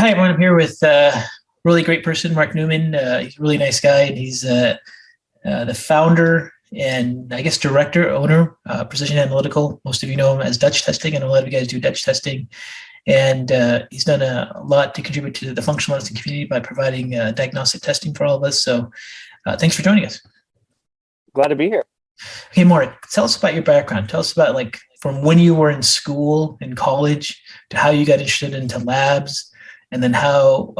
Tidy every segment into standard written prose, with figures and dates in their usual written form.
Hi everyone. I'm here with really great person, Mark Newman. He's a really nice guy, and he's the founder and I guess director, owner, Precision Analytical. Most of you know him as Dutch Testing, and a lot of you guys do Dutch testing. And he's done a lot to contribute to the functional medicine community by providing diagnostic testing for all of us. So thanks for joining us. Glad to be here. Okay, Mark, tell us about your background. Tell us about like from when you were in school, in college, to how you got interested into labs, and then how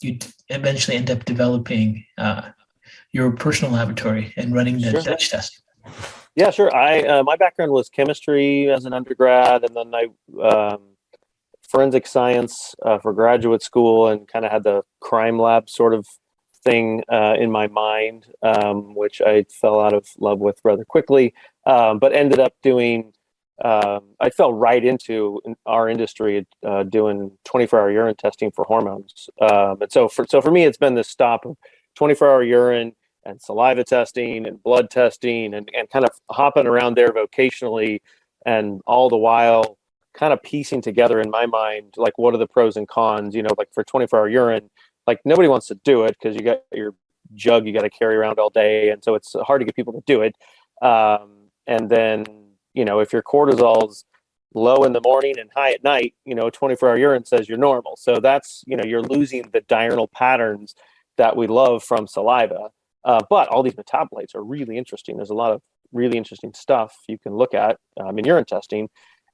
you eventually end up developing your personal laboratory and running the Dutch test. Yeah, sure. My background was chemistry as an undergrad, and then I forensic science for graduate school, and kind of had the crime lab sort of thing in my mind, which I fell out of love with rather quickly, but ended up doing. I fell right into our industry doing 24-hour urine testing for hormones, and so for me, it's been this stop of 24-hour urine and saliva testing and blood testing, and kind of hopping around there vocationally, and all the while kind of piecing together in my mind like what are the pros and cons. Like for 24-hour urine, like nobody wants to do it because you got your jug you got to carry around all day, and so it's hard to get people to do it. And then if your cortisol's low in the morning and high at night, 24-hour urine says you're normal. So that's you're losing the diurnal patterns that we love from saliva. But all these metabolites are really interesting. There's a lot of really interesting stuff you can look at in urine testing,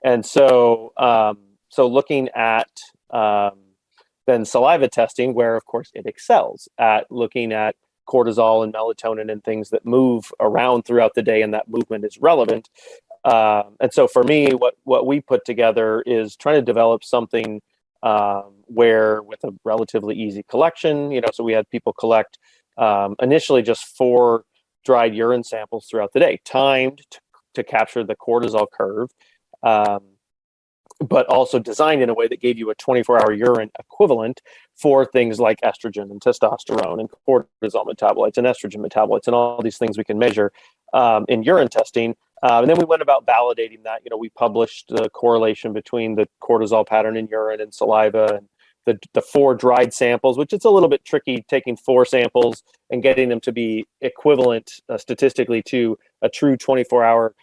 and so looking at then saliva testing, where of course it excels at looking at cortisol and melatonin and things that move around throughout the day, and that movement is relevant. And so for me, what we put together is trying to develop something where with a relatively easy collection, so we had people collect initially just 4 dried urine samples throughout the day, timed to capture the cortisol curve, but also designed in a way that gave you a 24-hour urine equivalent for things like estrogen and testosterone and cortisol metabolites and estrogen metabolites and all these things we can measure in urine testing. And then we went about validating that. We published the correlation between the cortisol pattern in urine and saliva, and the 4 dried samples, which it's a little bit tricky taking 4 samples and getting them to be equivalent statistically to a true 24-hour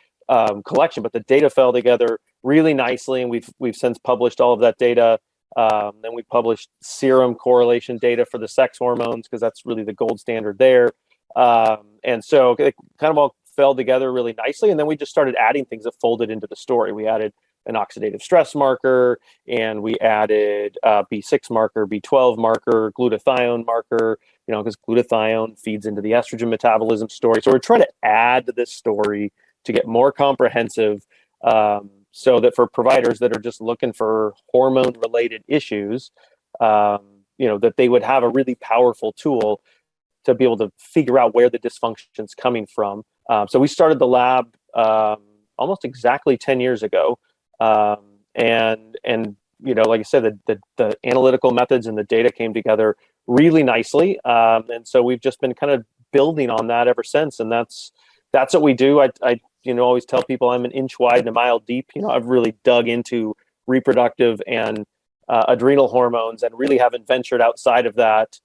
collection. But the data fell together really nicely, and we've since published all of that data. Then we published serum correlation data for the sex hormones, because that's really the gold standard there. And so it kind of all fell together really nicely, and then we just started adding things that folded into the story. We added an oxidative stress marker, and we added B6 marker, B12 marker, glutathione marker, because glutathione feeds into the estrogen metabolism story. So we're trying to add to this story to get more comprehensive, so that for providers that are just looking for hormone-related issues, that they would have a really powerful tool to be able to figure out where the dysfunction's coming from. So we started the lab almost exactly 10 years ago. And like I said, the analytical methods and the data came together really nicely. And so we've just been kind of building on that ever since. And that's what we do. I always tell people I'm an inch wide and a mile deep. I've really dug into reproductive and adrenal hormones, and really haven't ventured outside of that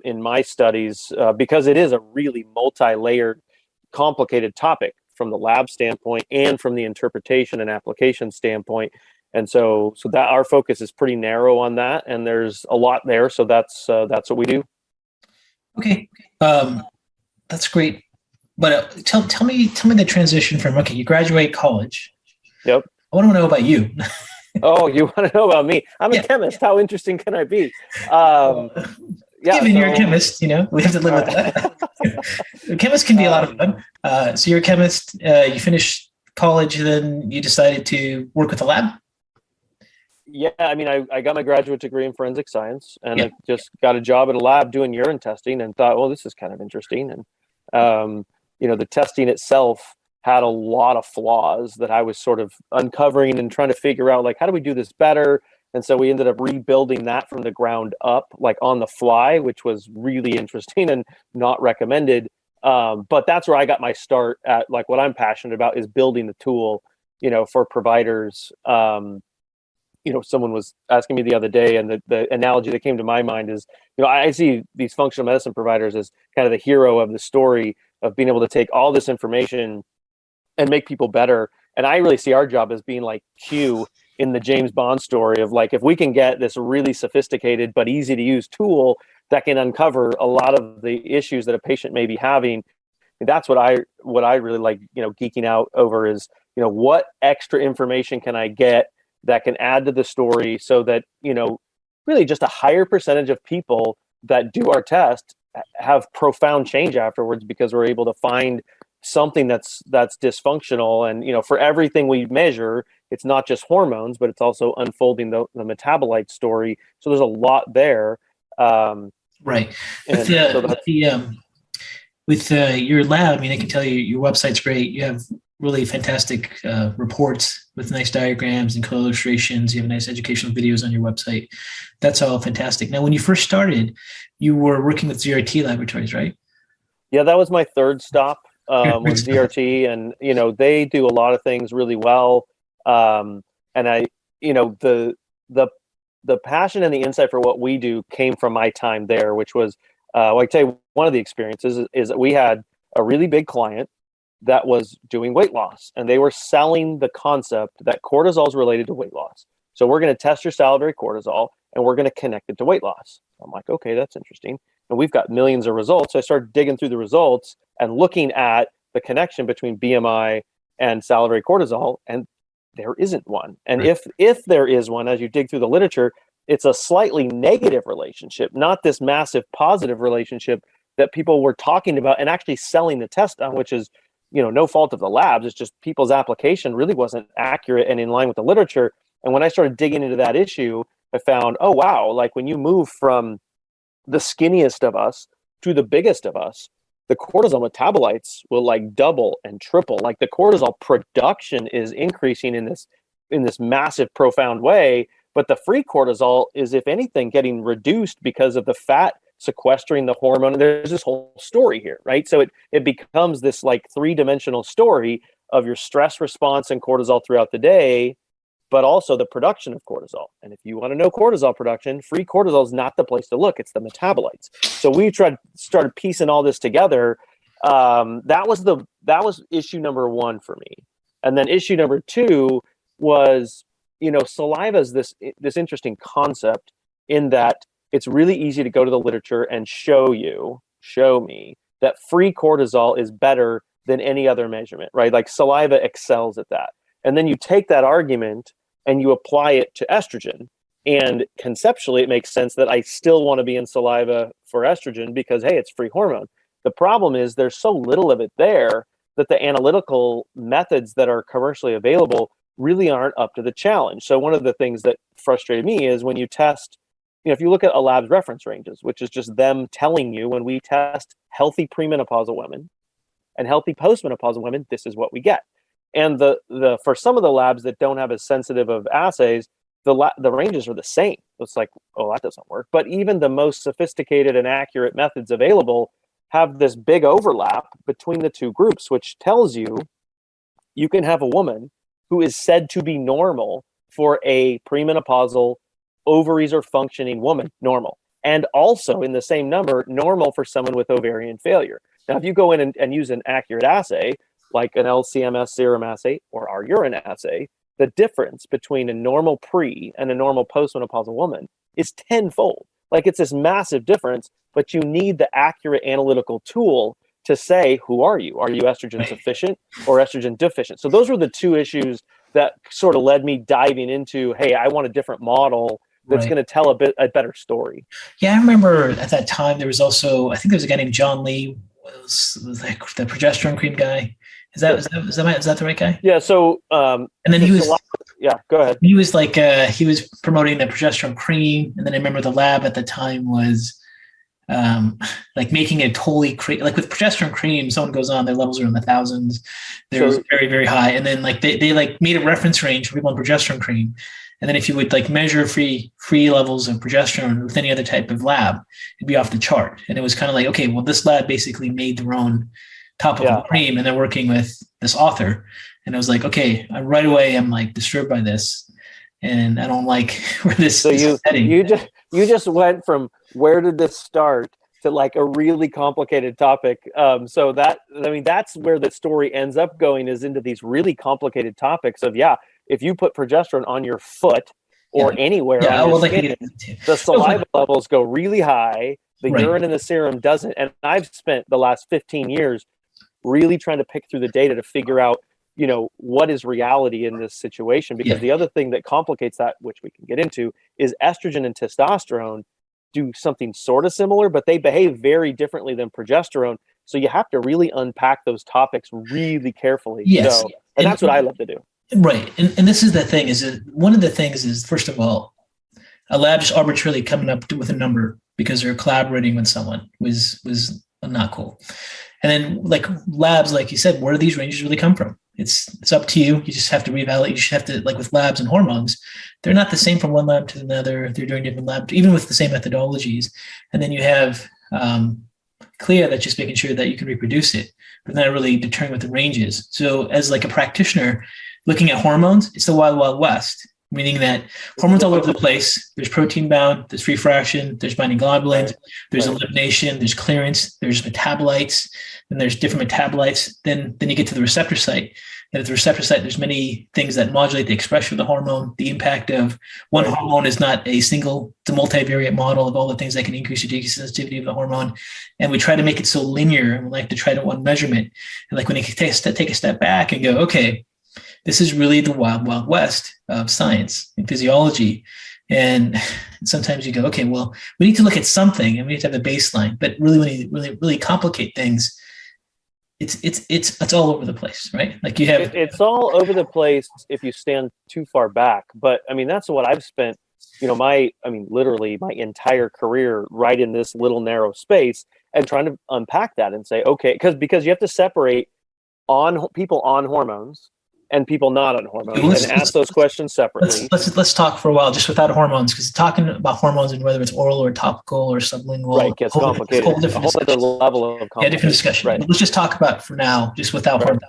in my studies, because it is a really multi-layered, complicated topic from the lab standpoint and from the interpretation and application standpoint. And so that our focus is pretty narrow on that, and there's a lot there. So that's what we do. Okay, that's great. But tell me the transition from, okay, you graduate college. Yep. I want to know about you. Oh, you want to know about me? I'm a chemist. How interesting can I be? Given you're a chemist, we have to live with that. Chemists can be a lot of fun. So you're a chemist, you finished college, and then you decided to work with a lab? Yeah, I got my graduate degree in forensic science, and I just got a job at a lab doing urine testing, and thought, well, this is kind of interesting. And, the testing itself had a lot of flaws that I was sort of uncovering and trying to figure out, like, how do we do this better? And so we ended up rebuilding that from the ground up, like on the fly, which was really interesting and not recommended. But that's where I got my start at, like, what I'm passionate about is building the tool, for providers someone was asking me the other day, and the analogy that came to my mind is, I see these functional medicine providers as kind of the hero of the story of being able to take all this information and make people better. And I really see our job as being like Q in the James Bond story of like, if we can get this really sophisticated but easy to use tool that can uncover a lot of the issues that a patient may be having, that's what I really like, geeking out over is, what extra information can I get that can add to the story so that, really just a higher percentage of people that do our test have profound change afterwards, because we're able to find something that's dysfunctional. And, for everything we measure, it's not just hormones, but it's also unfolding the metabolite story. So there's a lot there. Right. With your lab, I mean, I can tell you your website's great. You have really fantastic reports with nice diagrams and color illustrations. You have nice educational videos on your website. That's all fantastic. Now, when you first started, you were working with ZRT Laboratories, right? Yeah, that was my third stop with ZRT, and they do a lot of things really well. And I, the passion and the insight for what we do came from my time there, which was, I tell you, one of the experiences is that we had a really big client that was doing weight loss, and they were selling the concept that cortisol is related to weight loss. So we're going to test your salivary cortisol, and we're going to connect it to weight loss. I'm like, okay, that's interesting. And we've got millions of results. So I started digging through the results and looking at the connection between BMI and salivary cortisol, and there isn't one. And if there is one, as you dig through the literature, it's a slightly negative relationship, not this massive positive relationship that people were talking about and actually selling the test on, which is, no fault of the labs. It's just people's application really wasn't accurate and in line with the literature. And when I started digging into that issue, I found, oh, wow, like when you move from the skinniest of us to the biggest of us, the cortisol metabolites will like double and triple. Like the cortisol production is increasing in this massive, profound way. But the free cortisol is, if anything, getting reduced because of the fat sequestering the hormone. There's this whole story here, right? So it becomes this like three-dimensional story of your stress response and cortisol throughout the day, but also the production of cortisol. And if you want to know cortisol production, free cortisol is not the place to look. It's the metabolites. So we started piecing all this together. That was issue number one for me. And then issue number two was, saliva is this interesting concept in that it's really easy to go to the literature and show me that free cortisol is better than any other measurement, right? Like saliva excels at that. And then you take that argument and you apply it to estrogen. And conceptually, it makes sense that I still want to be in saliva for estrogen because, hey, it's free hormone. The problem is there's so little of it there that the analytical methods that are commercially available really aren't up to the challenge. So one of the things that frustrated me is when you test, if you look at a lab's reference ranges, which is just them telling you when we test healthy premenopausal women and healthy postmenopausal women, this is what we get. And the for some of the labs that don't have as sensitive of assays, the ranges are the same. It's like, oh, that doesn't work. But even the most sophisticated and accurate methods available have this big overlap between the two groups, which tells you can have a woman who is said to be normal for a premenopausal, ovaries are functioning woman, normal. And also in the same number, normal for someone with ovarian failure. Now, if you go in and use an accurate assay, like an LCMS serum assay or our urine assay, the difference between a normal pre and a normal postmenopausal woman is tenfold. Like it's this massive difference, but you need the accurate analytical tool to say, who are you? Are you estrogen sufficient or estrogen deficient? So those were the two issues that sort of led me diving into, hey, I want a different model that's going to tell a better story. Yeah, I remember at that time there was also, I think there was a guy named John Lee, was like the progesterone cream guy. Is that the right guy? Yeah. So and then he was go ahead. He was like he was promoting the progesterone cream, and then I remember the lab at the time was like making it totally crazy. Like with progesterone cream, someone goes on, their levels are in the thousands. They're very, very high. And then like they like made a reference range for people on progesterone cream. And then if you would like measure free levels of progesterone with any other type of lab, it'd be off the chart. And it was kind of like, okay, well, this lab basically made their own topical cream, and they're working with this author. And I was like, okay, right away, I'm like disturbed by this. and I don't like where this So is heading. you just went from where did this start to like a really complicated topic. So that, I mean, that's where the story ends up going, is into these really complicated topics of, yeah, if you put progesterone on your foot or anywhere on your skin, the saliva levels go really high, the urine in the serum doesn't. And I've spent the last 15 years really trying to pick through the data to figure out, you know, what is reality in this situation. Because the other thing that complicates that, which we can get into, is estrogen and testosterone do something sort of similar, but they behave very differently than progesterone. So you have to really unpack those topics really carefully. Yes. So, and that's what I love to do. Right. And this is the thing, is that one of the things is, first of all, a lab just arbitrarily coming up with a number because they're collaborating with someone was not cool. And then like labs, like you said, where do these ranges really come from? It's up to you. You just have to reevaluate. You should have to, like with labs and hormones, they're not the same from one lab to another. They're doing different labs, even with the same methodologies. And then you have CLIA that's just making sure that you can reproduce it, but not really determining what the range is. So as like a practitioner looking at hormones, it's the wild, wild west, meaning that hormones all over the place. There's protein bound, there's free fraction, there's binding globulins, there's elimination, there's clearance, there's metabolites, and there's different metabolites. Then you get to the receptor site. And at the receptor site, there's many things that modulate the expression of the hormone. The impact of one hormone is not a single, it's a multivariate model of all the things that can increase or decrease the sensitivity of the hormone. And we try to make it so linear, and we like to try to one measurement. And like when you take a step back and go, okay, this is really the wild, wild west of science and physiology. And sometimes you go, okay, well, we need to look at something and we need to have a baseline. But really, when you really complicate things, it's all over the place, right? Like you have it's all over the place if you stand too far back. But I mean, that's what I've spent, you know, literally my entire career right in this little narrow space, and trying to unpack that and say, okay, because you have to separate people on hormones and people not on hormones, and ask those questions separately. Let's talk for a while just without hormones, because talking about hormones and whether it's oral or topical or sublingual, gets complicated. A whole other level of complication. Different discussion. Right. Let's just talk about for now, just without hormones.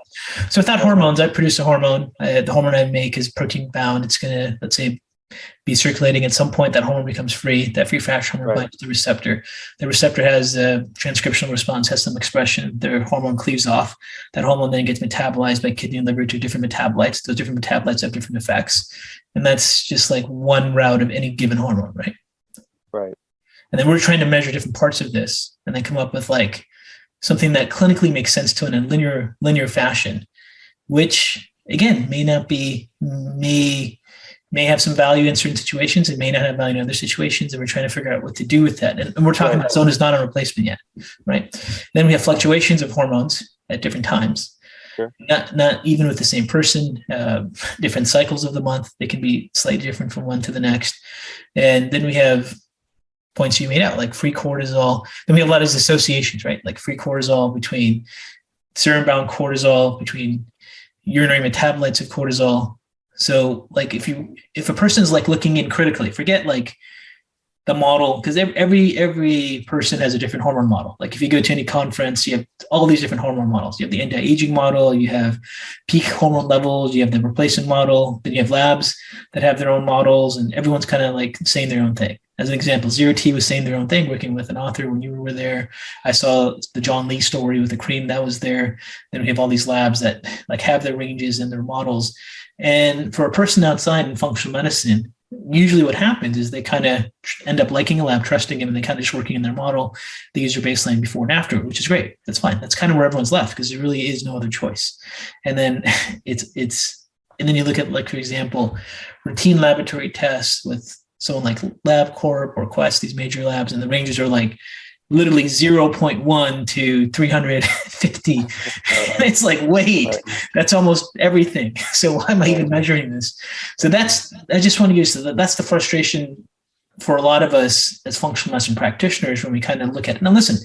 So without hormones, I produce a hormone. The hormone I make is protein bound. It's going to, let's say, be circulating at some point. That hormone becomes free. That free fraction hormone binds to the receptor. The receptor has a transcriptional response, has some expression. The hormone cleaves off. That hormone then gets metabolized by kidney and liver to different metabolites. Those different metabolites have different effects. And that's just like one route of any given hormone, right? Right. And then we're trying to measure different parts of this and then come up with like something that clinically makes sense to in a linear fashion, which again may have some value in certain situations. It may not have value in other situations. And we're trying to figure out what to do with that. And we're talking about zone is not a replacement yet, right? Then we have fluctuations of hormones at different times. Sure. Not even with the same person, different cycles of the month. They can be slightly different from one to the next. And then we have points you made out, like free cortisol. Then we have a lot of associations, right? Like free cortisol between serum-bound cortisol, between urinary metabolites of cortisol. So like if a person's like looking in critically, forget like the model, because every person has a different hormone model. Like if you go to any conference, you have all these different hormone models. You have the anti-aging model, you have peak hormone levels, you have the replacement model, then you have labs that have their own models, and everyone's kind of like saying their own thing. As an example, Zero T was saying their own thing, working with an author when you were there. I saw the John Lee story with the cream that was there. Then we have all these labs that like have their ranges and their models. And for a person outside in functional medicine, usually what happens is they kind of end up liking a lab, trusting him, and they kind of just working in their model. They use your baseline before and after, which is great. That's fine. That's kind of where everyone's left because there really is no other choice. And then and then you look at, like, for example, routine laboratory tests with someone like LabCorp or Quest, these major labs, and the ranges are like literally 0.1 to 350. And it's like, wait, that's almost everything. So why am I even measuring this? So I just want to use that's the frustration for a lot of us as functional medicine practitioners when we kind of look at it. Now, listen,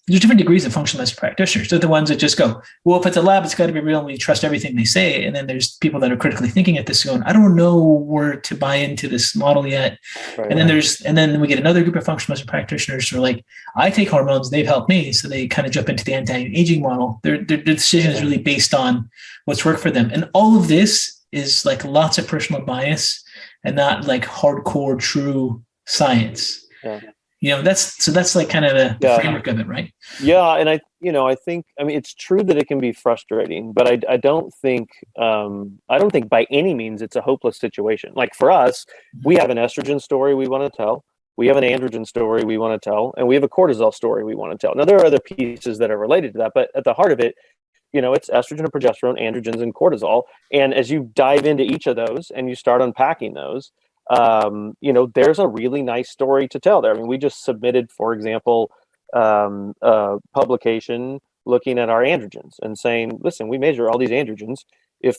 there's different degrees of functional medicine practitioners. They're the ones that just go, well, if it's a lab, it's got to be real, and we trust everything they say. And then there's people that are critically thinking at this going, I don't know where to buy into this model yet. Right. And then we get another group of functional medicine practitioners who are like, I take hormones, they've helped me. So they kind of jump into the anti-aging model. Their decision is really based on what's worked for them. And all of this is like lots of personal bias and not like hardcore true science. Yeah. That's like kind of the Yeah. framework of it, right? Yeah, and I think, I mean, it's true that it can be frustrating, but I don't think, I don't think by any means it's a hopeless situation. Like for us, we have an estrogen story we want to tell, we have an androgen story we want to tell, and we have a cortisol story we want to tell. Now there are other pieces that are related to that, but at the heart of it, it's estrogen and progesterone, androgens and cortisol. And as you dive into each of those and you start unpacking those, there's a really nice story to tell there. I mean, we just submitted, for example, a publication looking at our androgens and saying, listen, we measure all these androgens. If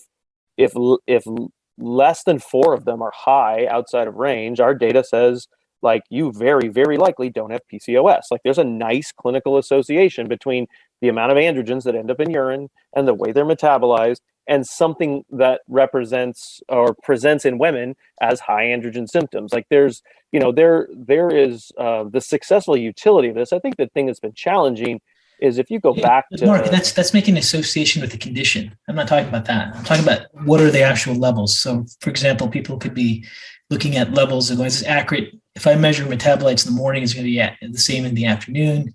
less than 4 of them are high outside of range, our data says, like, you very, very likely don't have PCOS. Like, there's a nice clinical association between the amount of androgens that end up in urine and the way they're metabolized, and something that represents or presents in women as high androgen symptoms. Like there is the successful utility of this. I think the thing that's been challenging is if you go back to Mark, that's making an association with the condition. I'm not talking about that. I'm talking about what are the actual levels. So, for example, people could be looking at levels of going, is this accurate? If I measure metabolites in the morning, it's going to be the same in the afternoon.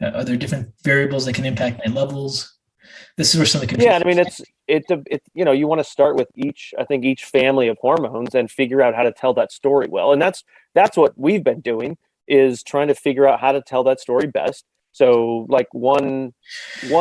Are there different variables that can impact my levels? This is where some of the confusion. Yeah, I mean, you want to start with each family of hormones and figure out how to tell that story well. And that's what we've been doing, is trying to figure out how to tell that story best. So like one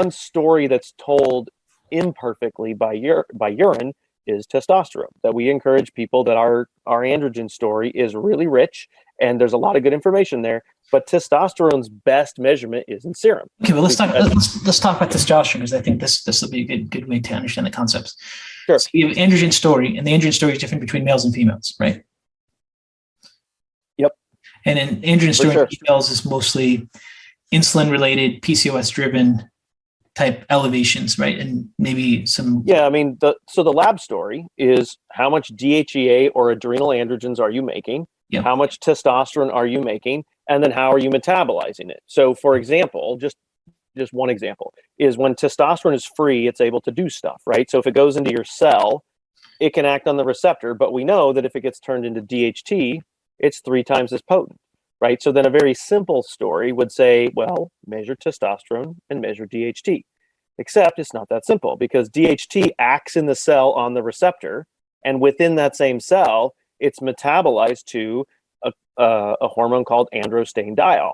story that's told imperfectly by urine is testosterone. That we encourage people that our androgen story is really rich and there's a lot of good information there, but testosterone's best measurement is in serum. Okay, well let's talk about testosterone, because I think this will be a good way to understand the concepts. Sure. So you have androgen story, and the androgen story is different between males and females, right? Yep. And an androgen story in females is mostly insulin-related, PCOS-driven type elevations, right? And maybe some. Yeah, I mean, the lab story is how much DHEA or adrenal androgens are you making? Yep. How much testosterone are you making? And then how are you metabolizing it? So, for example, just one example is when testosterone is free, it's able to do stuff, right? So if it goes into your cell, it can act on the receptor, but we know that if it gets turned into DHT, it's 3 times as potent, right? So then a very simple story would say, well, measure testosterone and measure DHT. Except it's not that simple, because DHT acts in the cell on the receptor, and within that same cell, it's metabolized to a hormone called androstenediol.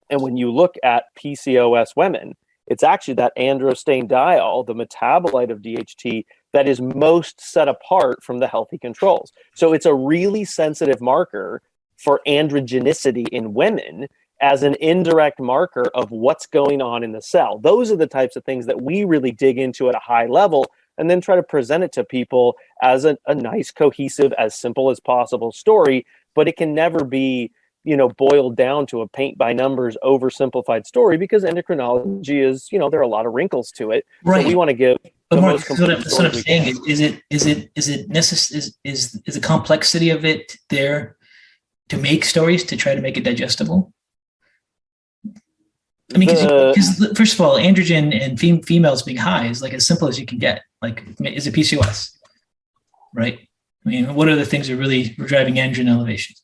And when you look at PCOS women, it's actually that androstenediol, the metabolite of DHT, that is most set apart from the healthy controls. So it's a really sensitive marker for androgenicity in women as an indirect marker of what's going on in the cell. Those are the types of things that we really dig into at a high level, and then try to present it to people as a nice, cohesive, as simple as possible story. But it can never be, boiled down to a paint by numbers, oversimplified story, because endocrinology is, there are a lot of wrinkles to it. Right. So we want to give. But Mark, what I'm saying is the complexity of it there to make stories, to try to make it digestible? I mean, because first of all, androgen and females being high is like as simple as you can get. Like, is it PCOS, right? I mean, what are the things that really were driving androgen elevations?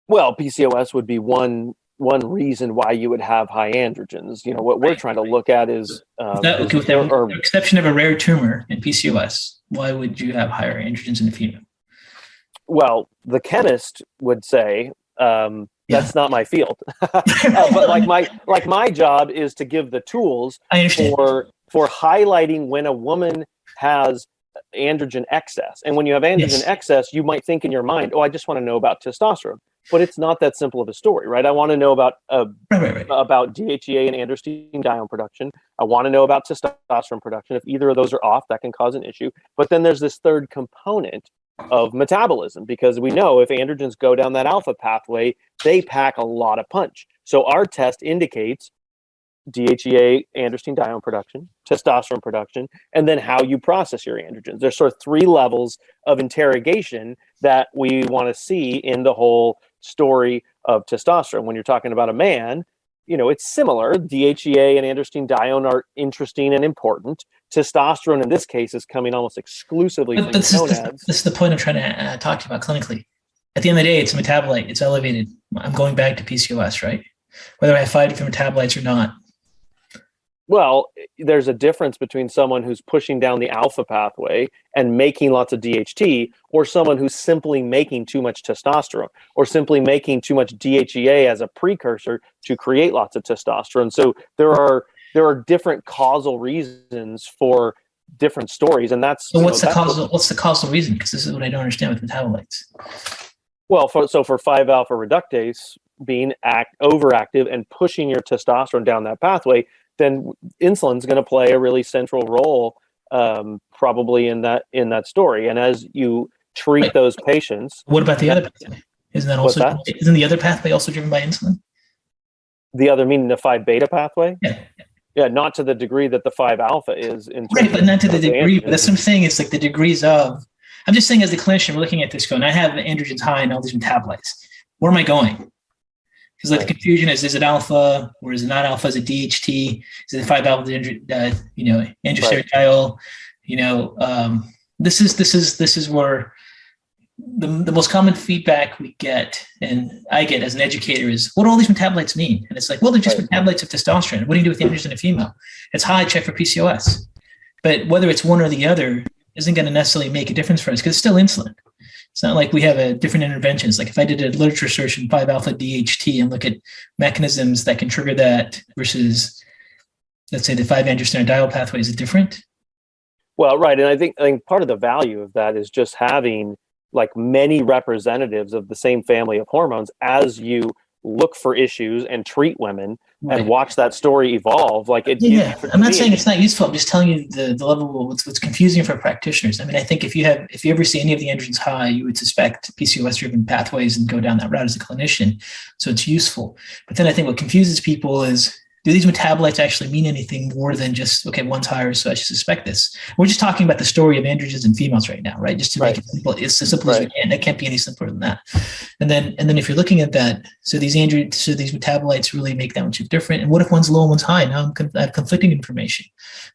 Well, PCOS would be one reason why you would have high androgens. What we're trying to look at is with the exception of a rare tumor in PCOS, why would you have higher androgens in a female? Well, the chemist would say that's not my field, but my job is to give the tools for highlighting when a woman has androgen excess. And when you have androgen excess, you might think in your mind, oh, I just want to know about testosterone. But it's not that simple of a story, right? I want to know about about DHEA and androstenedione production. I want to know about testosterone production. If either of those are off, that can cause an issue. But then there's this third component of metabolism, because we know if androgens go down that alpha pathway, they pack a lot of punch. So our test indicates DHEA, androstenedione production, testosterone production, and then how you process your androgens. There's sort of 3 levels of interrogation that we want to see in the whole story of testosterone. When you're talking about a man, it's similar. DHEA and androstenedione are interesting and important, testosterone in this case is coming almost exclusively But from the gonads. this is the point I'm trying to talk to you about clinically. At the end of the day, it's a metabolite. It's elevated. I'm going back to PCOS, right? Whether I have 5 different metabolites or not. Well, there's a difference between someone who's pushing down the alpha pathway and making lots of DHT, or someone who's simply making too much testosterone, or simply making too much DHEA as a precursor to create lots of testosterone. So there are different causal reasons for different stories, and that's so. What's the causal reason? Because this is what I don't understand with metabolites. Well, for 5-alpha reductase being overactive and pushing your testosterone down that pathway, then insulin's going to play a really central role, probably in that story. And as you treat those patients, what about the other pathway? Isn't the other pathway also driven by insulin? The other, meaning the 5-beta pathway? Yeah. Yeah, not to the degree that the 5-alpha is. Right, but not to the degree. But that's what I'm saying. It's like the degrees of. I'm just saying, as a clinician, we're looking at this going, I have androgens high and all these metabolites. Where am I going? Because the confusion is it alpha or is it not alpha? Is it DHT? Is it 5-alpha androstenediol? This is where the most common feedback we get, and I get as an educator, is what do all these metabolites mean? And it's like, well, they're just metabolites of testosterone. What do you do with the androgen in a female? It's high, check for PCOS. But whether it's one or the other isn't going to necessarily make a difference for us because it's still insulin. It's not like we have a different interventions. Like if I did a literature search in 5-alpha DHT and look at mechanisms that can trigger that versus, let's say, the 5-androstenediol pathway, is it different? Well, right. And I think part of the value of that is just having like many representatives of the same family of hormones as you look for issues and treat women and watch that story evolve. Like it. Yeah, I'm not saying it's not useful. I'm just telling you the level of what's confusing for practitioners. I mean, I think if you ever see any of the androgens high, you would suspect PCOS-driven pathways and go down that route as a clinician. So it's useful. But then I think what confuses people is, do these metabolites actually mean anything more than just, okay, one's higher, so I should suspect this? We're just talking about the story of androgens in females right now, right? Just to make it simple, it's as simple as we can. That can't be any simpler than that. And then if you're looking at that, so these metabolites really make that much different. And what if one's low and one's high? Now I have conflicting information.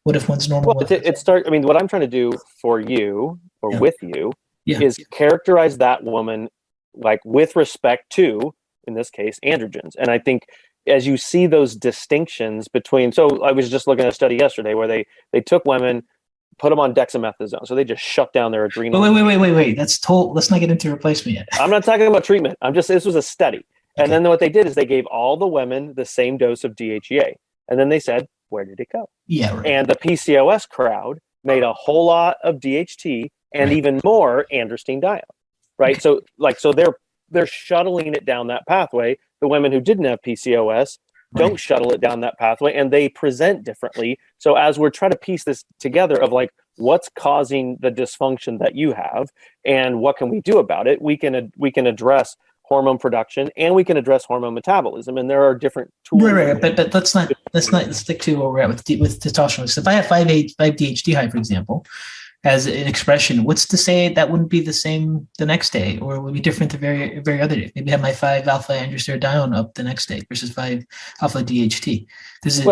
What if one's normal? Well, I mean, what I'm trying to do for you or with you is characterize that woman like with respect to, in this case, androgens. And I think as you see those distinctions between, so I was just looking at a study yesterday where they took women, put them on dexamethasone, so they just shut down their adrenal. Wait. Let's not get into replacement yet. I'm not talking about treatment. This was a study. And then what they did is they gave all the women the same dose of DHEA. And then they said, where did it go? Yeah, right. And the PCOS crowd made a whole lot of DHT and even more androstenediol, right? Okay. So they're shuttling it down that pathway. The women who didn't have PCOS don't shuttle it down that pathway, and they present differently. So as we're trying to piece this together of like what's causing the dysfunction that you have and what can we do about it, we can address hormone production and we can address hormone metabolism, and there are different tools. Right. But let's stick to where we're at with testosterone. So if I have 5-DHT high, for example, as an expression, what's to say that wouldn't be the same the next day, or would be different the very other day? Maybe have my 5-alpha androstenedione up the next day versus 5-alpha DHT. Does it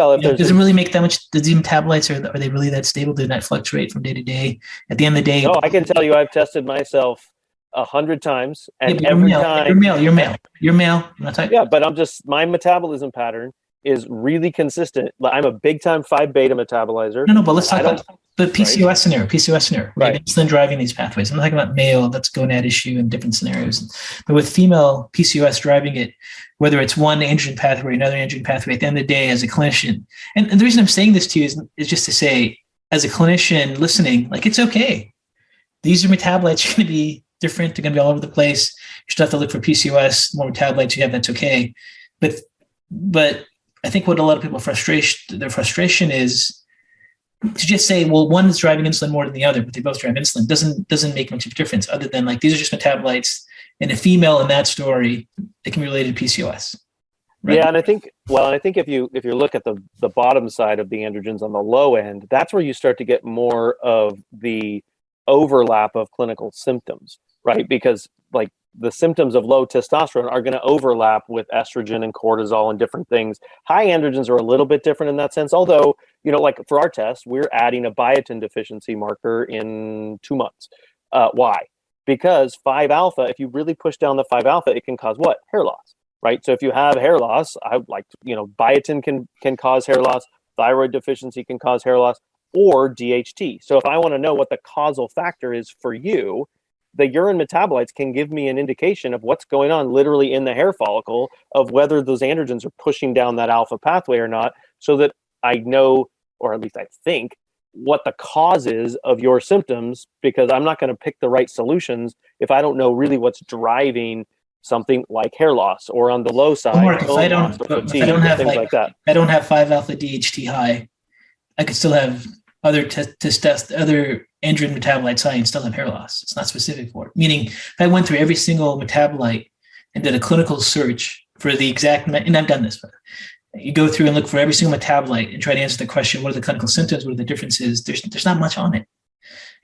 really make that much? Does these metabolites are they really that stable? Do not fluctuate from day to day? At the end of the day, no, I can tell you, I've tested myself 100 times, and time you're male. I'm not talking. Yeah, but my metabolism pattern is really consistent. I'm a big time 5-beta metabolizer. No, but let's talk about the PCOS scenario. Right. Insulin driving these pathways. I'm not talking about male, that's gonad issue in different scenarios. But with female PCOS driving it, whether it's one androgen pathway or another androgen pathway, at the end of the day, as a clinician, and the reason I'm saying this to you is just to say, as a clinician listening, like, it's okay. These are metabolites are going to be different. They're going to be all over the place. You still have to look for PCOS. The more metabolites you have, that's okay. But I think what a lot of people their frustration is to just say, well, one is driving insulin more than the other, but they both drive insulin. Doesn't make much of a difference, other than like these are just metabolites. And a female in that story, it can be related to PCOS. Right? Yeah, and I think if you look at the bottom side of the androgens on the low end, that's where you start to get more of the overlap of clinical symptoms, right? Because like the symptoms of low testosterone are going to overlap with estrogen and cortisol and different things. High androgens are a little bit different in that sense, although, like for our test, we're adding a biotin deficiency marker in 2 months. Why? Because 5-alpha, if you really push down the 5-alpha, it can cause what? Hair loss, right? So if you have hair loss, biotin can cause hair loss, thyroid deficiency can cause hair loss, or DHT. So if I want to know what the causal factor is for you, the urine metabolites can give me an indication of what's going on literally in the hair follicle, of whether those androgens are pushing down that alpha pathway or not, so that I know, or at least I think, what the cause is of your symptoms, because I'm not going to pick the right solutions if I don't know really what's driving something like hair loss, or on the low side, Mark, if I don't have things like that. I don't have 5-alpha DHT high, I could still have other other androgen metabolites high and still have hair loss. It's not specific for it. Meaning, if I went through every single metabolite and did a clinical search for the exact, and I've done this, but you go through and look for every single metabolite and try to answer the question: what are the clinical symptoms? What are the differences? There's not much on it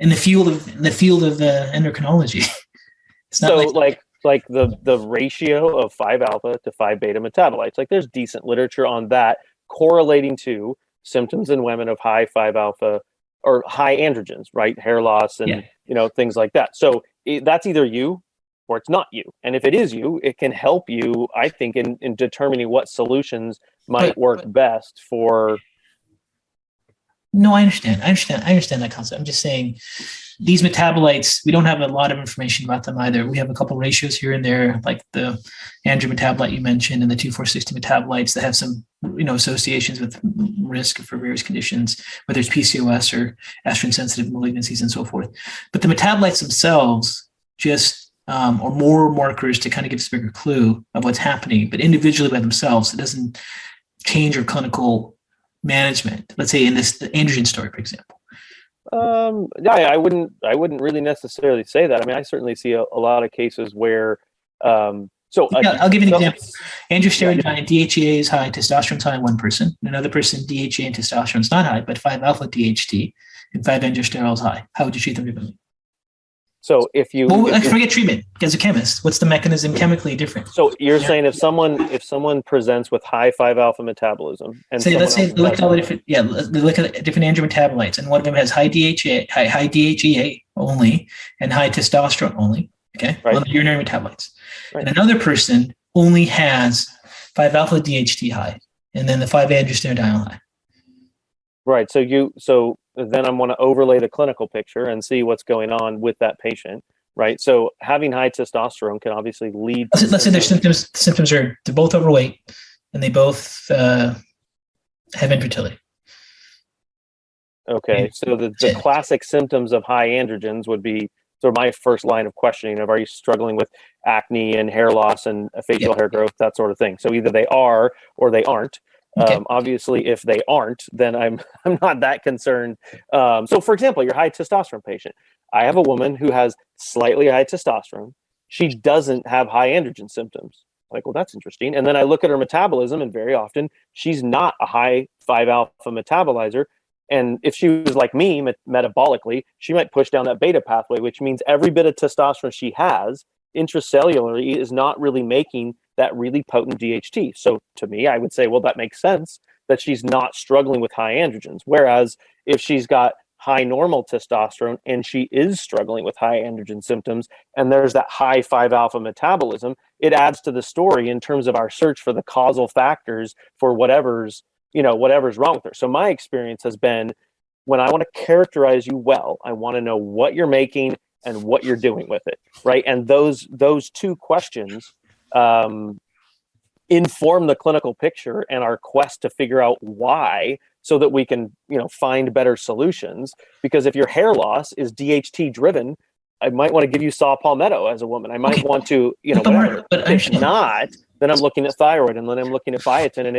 in the field of endocrinology. It's not so like the ratio of 5-alpha to 5-beta metabolites. Like, there's decent literature on that correlating to symptoms in women of high 5-alpha or high androgens, right? Hair loss and things like that. So that's either you or it's not you. And if it is you, it can help you, I think, in determining what solutions might work best for. No, I understand that concept. I'm just saying, these metabolites, we don't have a lot of information about them either. We have a couple ratios here and there, like the androgen metabolite you mentioned and the 2,4,60 metabolites that have some, associations with risk for various conditions, whether it's PCOS or estrogen-sensitive malignancies and so forth. But the metabolites themselves just are more markers to kind of give us a bigger clue of what's happening. But individually by themselves, it doesn't change your clinical management. Let's say in the androgen story, for example. I wouldn't really necessarily say that. I mean, I certainly see a lot of cases where, I'll give you an example. Androstenedione high, DHEA is high, testosterone is high in one person. In another person, DHEA and testosterone is not high, but 5-alpha DHT and 5-androsterol is high. How would you treat them differently? So if you forget treatment, as a chemist, what's the mechanism chemically different? So you're saying if someone presents with high 5-alpha metabolism, and let's look at all the different look at different androgen metabolites, and one of them has high DHEA only and high testosterone only. Okay, right. On the urinary metabolites, right. And another person only has 5-alpha DHT high, and then the 5-androstenedione high. Right. So then I'm going to overlay the clinical picture and see what's going on with that patient. Right. So having high testosterone can obviously lead. Let's say their symptoms are, they're both overweight and they both have infertility. Okay. So the classic symptoms of high androgens would be, so my first line of questioning of, are you struggling with acne and hair loss and facial hair growth, that sort of thing. So either they are or they aren't. Okay. Obviously, if they aren't, then I'm not that concerned. So, for example, your high testosterone patient. I have a woman who has slightly high testosterone. She doesn't have high androgen symptoms. Like, well, that's interesting. And then I look at her metabolism, and very often she's not a high 5-alpha metabolizer. And if she was like me metabolically, she might push down that beta pathway, which means every bit of testosterone she has intracellularly is not really making that really potent DHT. So to me, I would say, well, that makes sense that she's not struggling with high androgens. Whereas if she's got high normal testosterone and she is struggling with high androgen symptoms, and there's that high 5-alpha metabolism, it adds to the story in terms of our search for the causal factors for whatever's wrong with her. So my experience has been, when I want to characterize you well, I want to know what you're making and what you're doing with it, right? And those two questions inform the clinical picture and our quest to figure out why, so that we can find better solutions. Because if your hair loss is DHT driven, I might want to give you saw palmetto as a woman. I might want to whatever. But if not, then I'm looking at thyroid, and then I'm looking at biotin, and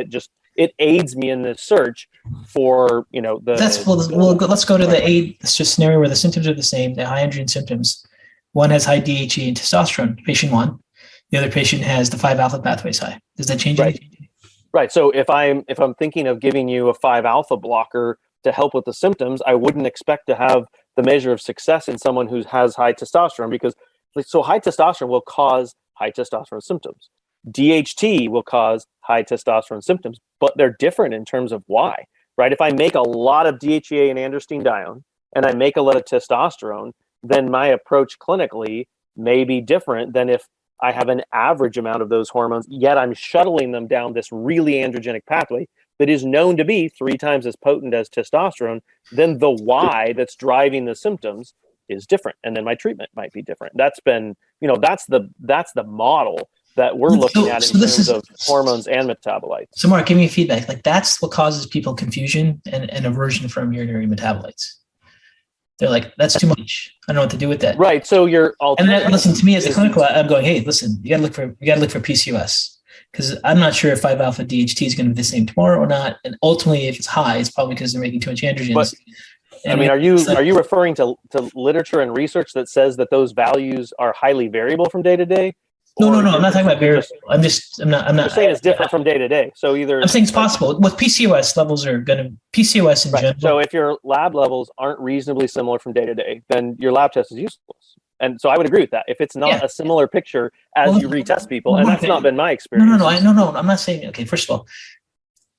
it aids me in the search for let's go to the scenario where the symptoms are the same, the high androgen symptoms. One has high DHE and testosterone, patient one. The other patient has the 5-alpha pathways high. Does that change anything? Right. So if I'm thinking of giving you a 5-alpha blocker to help with the symptoms, I wouldn't expect to have the measure of success in someone who has high testosterone, because So high testosterone will cause high testosterone symptoms. DHT will cause high testosterone symptoms, but they're different in terms of why, right? If I make a lot of DHEA and androstenedione and I make a lot of testosterone, then my approach clinically may be different than if I have an average amount of those hormones, yet I'm shuttling them down this really androgenic pathway that is known to be 3 times as potent as testosterone. Then the why that's driving the symptoms is different, and then my treatment might be different. That's been, that's the model that we're looking at in terms of hormones and metabolites. So Mark, give me feedback. Like, that's what causes people confusion and aversion from urinary metabolites. They're like, that's too much. I don't know what to do with that. Right. So you're and then, listen to me as a clinical. I'm going, hey, listen, you got to look for PCOS, because I'm not sure if 5-alpha DHT is going to be the same tomorrow or not. And ultimately, if it's high, it's probably because they're making too much androgens. But, are you referring to literature and research that says that those values are highly variable from day to day? No. I'm not talking about variable. I'm not. You're saying it's different from day to day. So either I'm saying it's possible. With PCOS, levels are going to PCOS in general. So if your lab levels aren't reasonably similar from day to day, then your lab test is useless. And so I would agree with that. If it's not a similar picture as you retest people, and that's not been my experience. No. I'm not saying. Okay, first of all,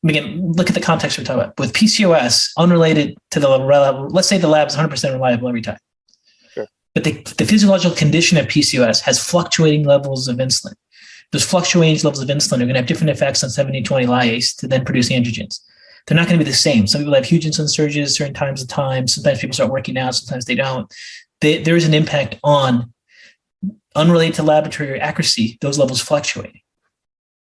again, look at the context we're talking about. With PCOS, unrelated to the lab, let's say the lab is 100% reliable every time. But the physiological condition of PCOS has fluctuating levels of insulin. Those fluctuating levels of insulin are going to have different effects on 70-20 lyase to then produce androgens. They're not going to be the same. Some people have huge insulin surges certain times of time. Sometimes people start working out. Sometimes they don't. There is an impact on, unrelated to laboratory accuracy, those levels fluctuating.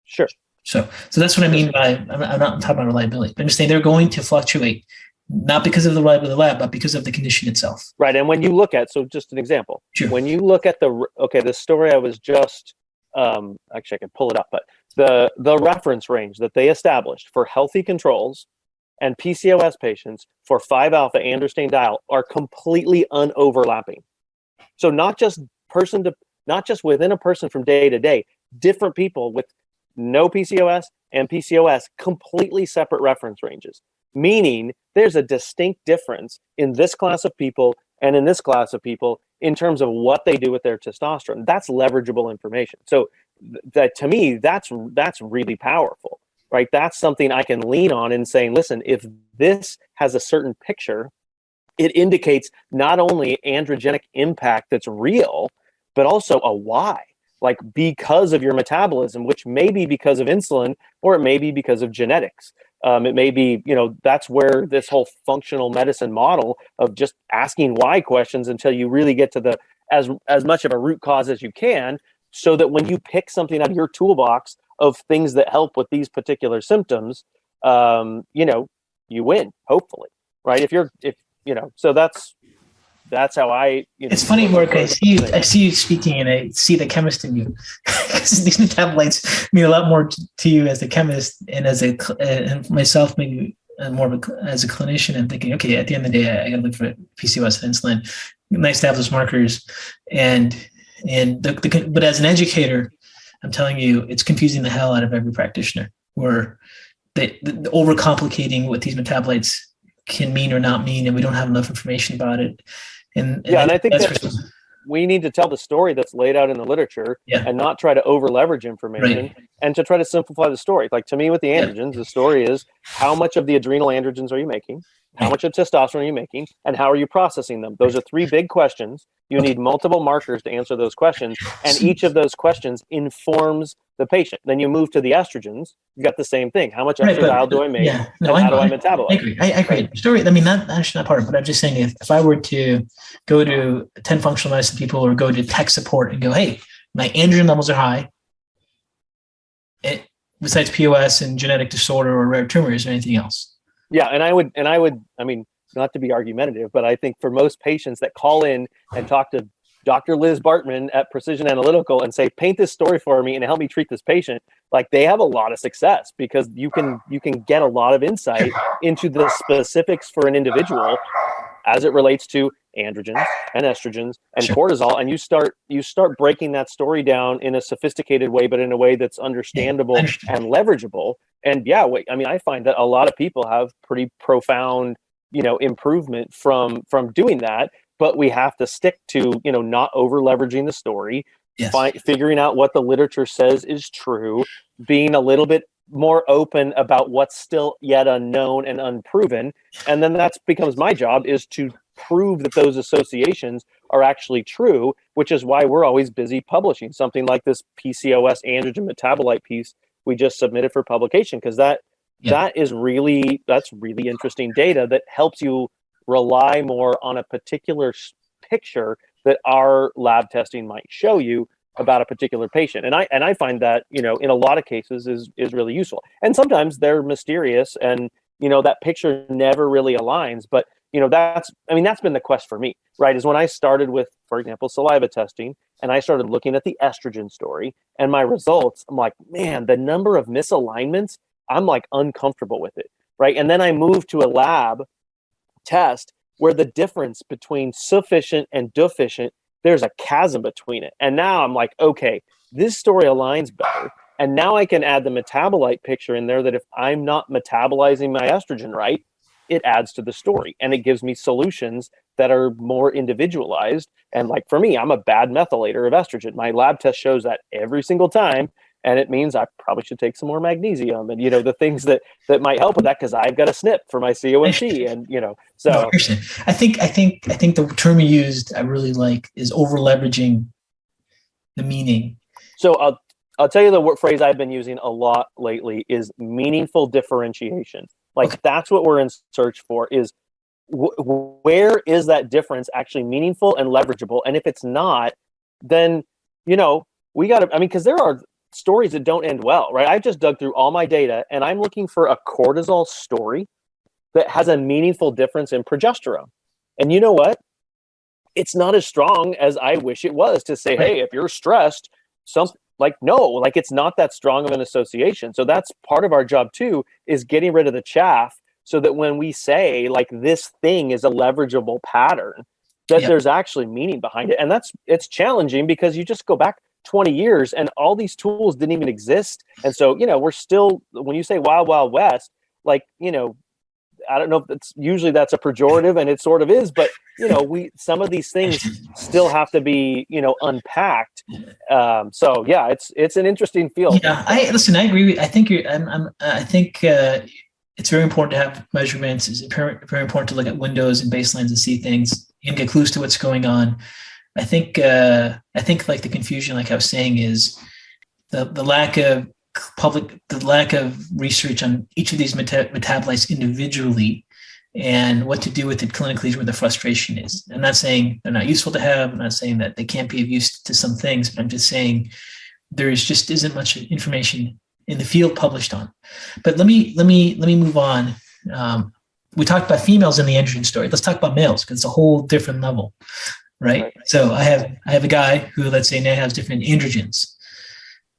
Sure. So that's what I mean by, I'm not talking about reliability, but I'm just saying they're going to fluctuate. Not because of the reliability of the lab, but because of the condition itself. Right. And when you look at, so just an example, when you look at the story I was just, actually I can pull it up, but the reference range that they established for healthy controls and PCOS patients for 5-alpha androstenedione are completely unoverlapping. So not just within a person from day to day, different people with no PCOS and PCOS, completely separate reference ranges. Meaning there's a distinct difference in this class of people and in this class of people in terms of what they do with their testosterone. That's leverageable information. So that, to me, that's really powerful, right? That's something I can lean on in saying, listen, if this has a certain picture, it indicates not only androgenic impact that's real, but also a why. Like, because of your metabolism, which may be because of insulin, or it may be because of genetics. It may be, that's where this whole functional medicine model of just asking why questions until you really get to the as much of a root cause as you can, so that when you pick something out of your toolbox of things that help with these particular symptoms, you win, hopefully, right? So that's how I. It's funny, Mark. I see you speaking, and I see the chemist in you. Because these metabolites mean a lot more to you as a chemist, and and myself, maybe more of as a clinician. I'm thinking, okay, at the end of the day, I got to look for PCOS and insulin, nice to have those markers, but as an educator, I'm telling you, it's confusing the hell out of every practitioner. Where the overcomplicating what these metabolites can mean or not mean, and we don't have enough information about it. And I think that we need to tell the story that's laid out in the literature and not try to over leverage information and to try to simplify the story. Like, to me, with the androgens, the story is, how much of the adrenal androgens are you making? How much of testosterone are you making? And how are you processing them? Those are 3 big questions. You need multiple markers to answer those questions. And each of those questions informs the patient. Then you move to the estrogens. You got the same thing. How much estradiol do I make? And how do I metabolize? I agree. I agree. Story. I mean, that's not part of it, but I'm just saying, if I were to go to 10 functional medicine people or go to tech support and go, hey, my androgen levels are high, besides POS and genetic disorder or rare tumors or anything else. Yeah, and I would, I mean, not to be argumentative, but I think for most patients that call in and talk to Dr. Liz Bartman at Precision Analytical and say, paint this story for me and help me treat this patient, like, they have a lot of success, because you can get a lot of insight into the specifics for an individual as it relates to androgens and estrogens and cortisol, and you start breaking that story down in a sophisticated way, but in a way that's understandable and leverageable. And I find that a lot of people have pretty profound improvement from doing that. but we have to stick to, not over leveraging the story, Yes. figuring out what the literature says is true, being a little bit more open about what's still yet unknown and unproven. And then that becomes my job, is to prove that those associations are actually true, which is why we're always busy publishing something like this PCOS androgen metabolite piece we just submitted for publication, because that's really interesting data that helps you rely more on a particular picture that our lab testing might show you about a particular patient. And I find that, in a lot of cases is really useful. And sometimes they're mysterious and, that picture never really aligns. But, that's been the quest for me, right? Is when I started with, for example, saliva testing, and I started looking at the estrogen story and my results, I'm like, man, the number of misalignments, I'm like uncomfortable with it, right? And then I moved to a lab test where the difference between sufficient and deficient, there's a chasm between it. And now I'm like, okay, this story aligns better. And now I can add the metabolite picture in there, that if I'm not metabolizing my estrogen right, it adds to the story and it gives me solutions that are more individualized. And like for me, I'm a bad methylator of estrogen. My lab test shows that every single time. And it means I probably should take some more magnesium and, the things that might help with that, because I've got a SNP for my COMT and, so. No, I think the term you used I really like is over leveraging the meaning. So I'll tell you the phrase I've been using a lot lately is meaningful differentiation. Like okay. That's what we're in search for, is where is that difference actually meaningful and leverageable? And if it's not, then, we got to, because there are stories that don't end well, right? I've just dug through all my data and I'm looking for a cortisol story that has a meaningful difference in progesterone. And you know what? It's not as strong as I wish it was to say, hey, if you're stressed, it's not that strong of an association. So that's part of our job too, is getting rid of the chaff, so that when we say like this thing is a leverageable pattern, that there's actually meaning behind it. And it's challenging, because you just go back 20 years and all these tools didn't even exist. And so, we're still, when you say wild, wild west, I don't know if that's a pejorative, and it sort of is, but some of these things still have to be, unpacked. So yeah, it's an interesting field. Yeah, I agree. I think it's very important to have measurements. It's very, very important to look at windows and baselines and see things. You can get clues to what's going on. I think like the confusion, like I was saying, is the lack of research on each of these metabolites individually and what to do with it clinically is where the frustration is. I'm not saying they're not useful to have. I'm not saying that they can't be of use to some things, but I'm just saying there just isn't much information in the field published on. But let me move on. We talked about females in the androgen story. Let's talk about males, because it's a whole different level, right? So I have a guy who, let's say, now has different androgens.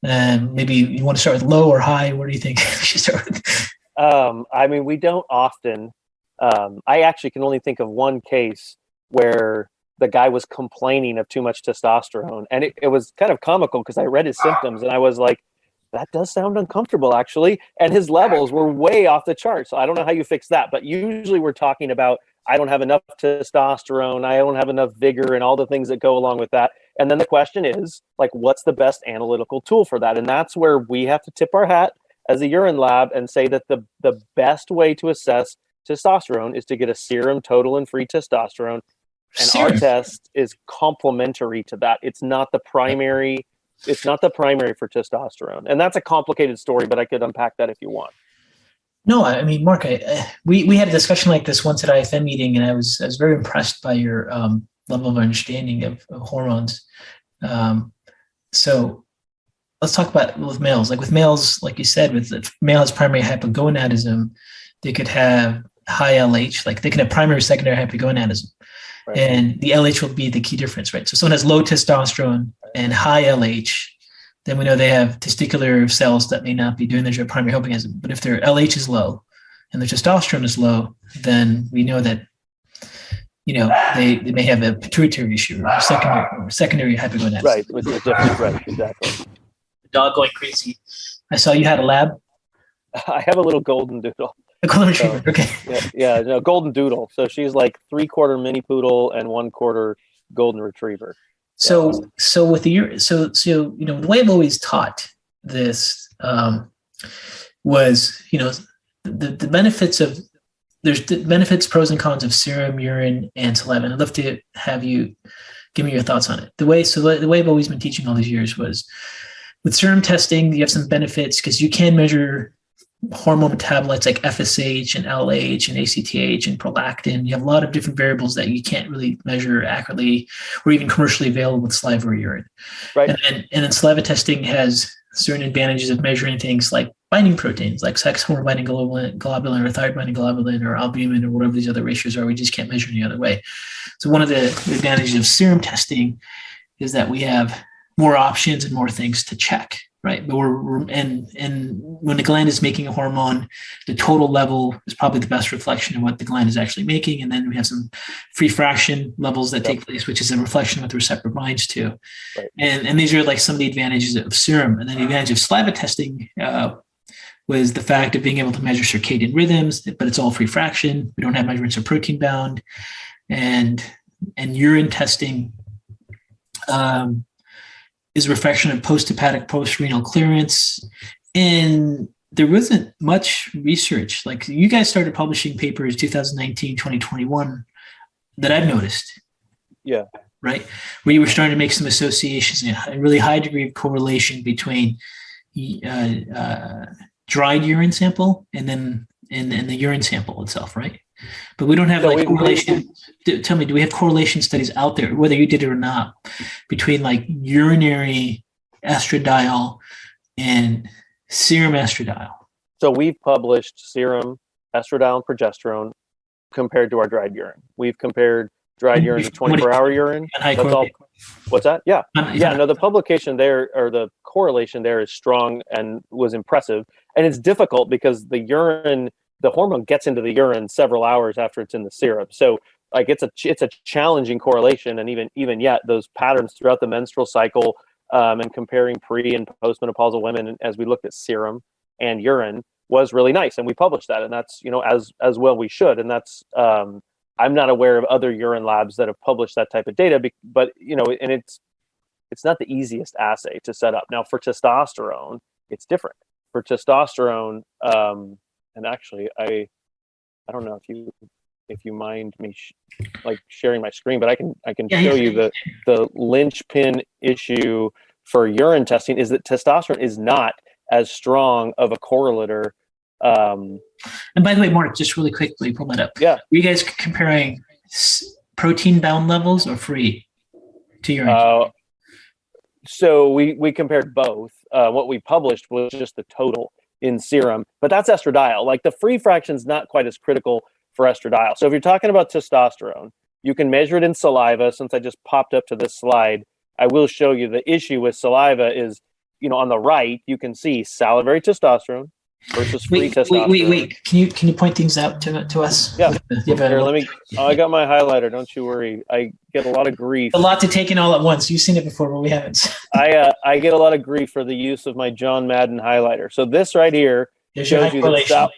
Maybe you want to start with low or high. What do you think we should start with? We don't often. I actually can only think of one case where the guy was complaining of too much testosterone. And it was kind of comical, because I read his symptoms and I was like, that does sound uncomfortable, actually. And his levels were way off the chart. So I don't know how you fix that. But usually we're talking about, I don't have enough testosterone, I don't have enough vigor, and all the things that go along with that. And then the question is, what's the best analytical tool for that? And that's where we have to tip our hat as a urine lab and say that the best way to assess testosterone is to get a serum total and free testosterone. And our test is complementary to that. It's not the primary. It's not the primary for testosterone. And that's a complicated story, but I could unpack that if you want. No, Mark, we had a discussion like this once at IFM meeting, and I was very impressed by your level of understanding of hormones. So let's talk about with males. With males, like you said, with the male has primary hypogonadism, they could have high LH, they can have primary, secondary hypogonadism. Right. And the LH will be the key difference, right? So someone has low testosterone and high LH, then we know they have testicular cells that may not be doing their primary hypogonadism. But if their LH is low and their testosterone is low, then we know that they may have a pituitary issue or secondary hypogonadism. Right, with the difference, right, exactly. The dog going crazy. I saw you had a lab. I have a little golden doodle. A golden So, retriever. Okay. yeah, no, golden doodle. So she's like 3/4 mini poodle and 1/4 golden retriever. So with the way I've always taught this was the benefits of there's the benefits, pros and cons of serum, urine, and saliva. And I'd love to have you give me your thoughts on it. The way I've always been teaching all these years was with serum testing, you have some benefits because you can measure hormone metabolites like FSH and LH and ACTH and prolactin. You have a lot of different variables that you can't really measure accurately or even commercially available with saliva or urine. Right. And then saliva testing has certain advantages of measuring things like binding proteins, like sex hormone binding globulin or thyroid binding globulin or albumin or whatever these other ratios are. We just can't measure any other way. So one of the advantages of serum testing is that we have more options and more things to check. Right, but and when the gland is making a hormone, the total level is probably the best reflection of what the gland is actually making, and then we have some free fraction levels that take place, which is a reflection of what the receptor binds to. Right. And these are like some of the advantages of serum. And then the advantage of saliva testing was the fact of being able to measure circadian rhythms, but it's all free fraction. We don't have measurements of protein bound, and urine testing. Is a reflection of post-hepatic, post-renal clearance. And there wasn't much research. Like you guys started publishing papers 2019, 2021 that I've noticed. Yeah. Right? Where you were starting to make some associations and a really high degree of correlation between dried urine sample and then and the urine sample itself, right? But we don't have correlation. Tell me, do we have correlation studies out there, whether you did it or not, between like urinary estradiol and serum estradiol? So we've published serum estradiol and progesterone compared to our dried urine. We've compared dried urine to 24-hour urine. That's all. What's that? Yeah. No, the publication there, or the correlation there, is strong and was impressive. And it's difficult because the hormone gets into the urine several hours after it's in the serum. So like it's a challenging correlation, and even yet those patterns throughout the menstrual cycle and comparing pre and postmenopausal women as we looked at serum and urine was really nice, and we published that, and that's as well we should, and that's I'm not aware of other urine labs that have published that type of data, but and it's not the easiest assay to set up. Now for testosterone, it's different. For testosterone, and actually I don't know if you mind me sharing my screen, but I can show you the linchpin issue for urine testing is that testosterone is not as strong of a correlator. And by the way, Mark, just really quickly, pull that up. Yeah. Are you guys comparing protein bound levels or free to urine? So we compared both. What we published was just the total in serum, but that's estradiol. Like the free fraction is not quite as critical for estradiol. So if you're talking about testosterone, you can measure it in saliva. Since I just popped up to this slide, I will show you the issue with saliva is, on the right, you can see salivary testosterone versus free testosterone. Wait. Can you point things out to us? Yeah. Here, let me. I got my highlighter. Don't you worry. I get a lot of grief. A lot to take in all at once. You've seen it before, but we haven't. I get a lot of grief for the use of my John Madden highlighter. So this right here shows you that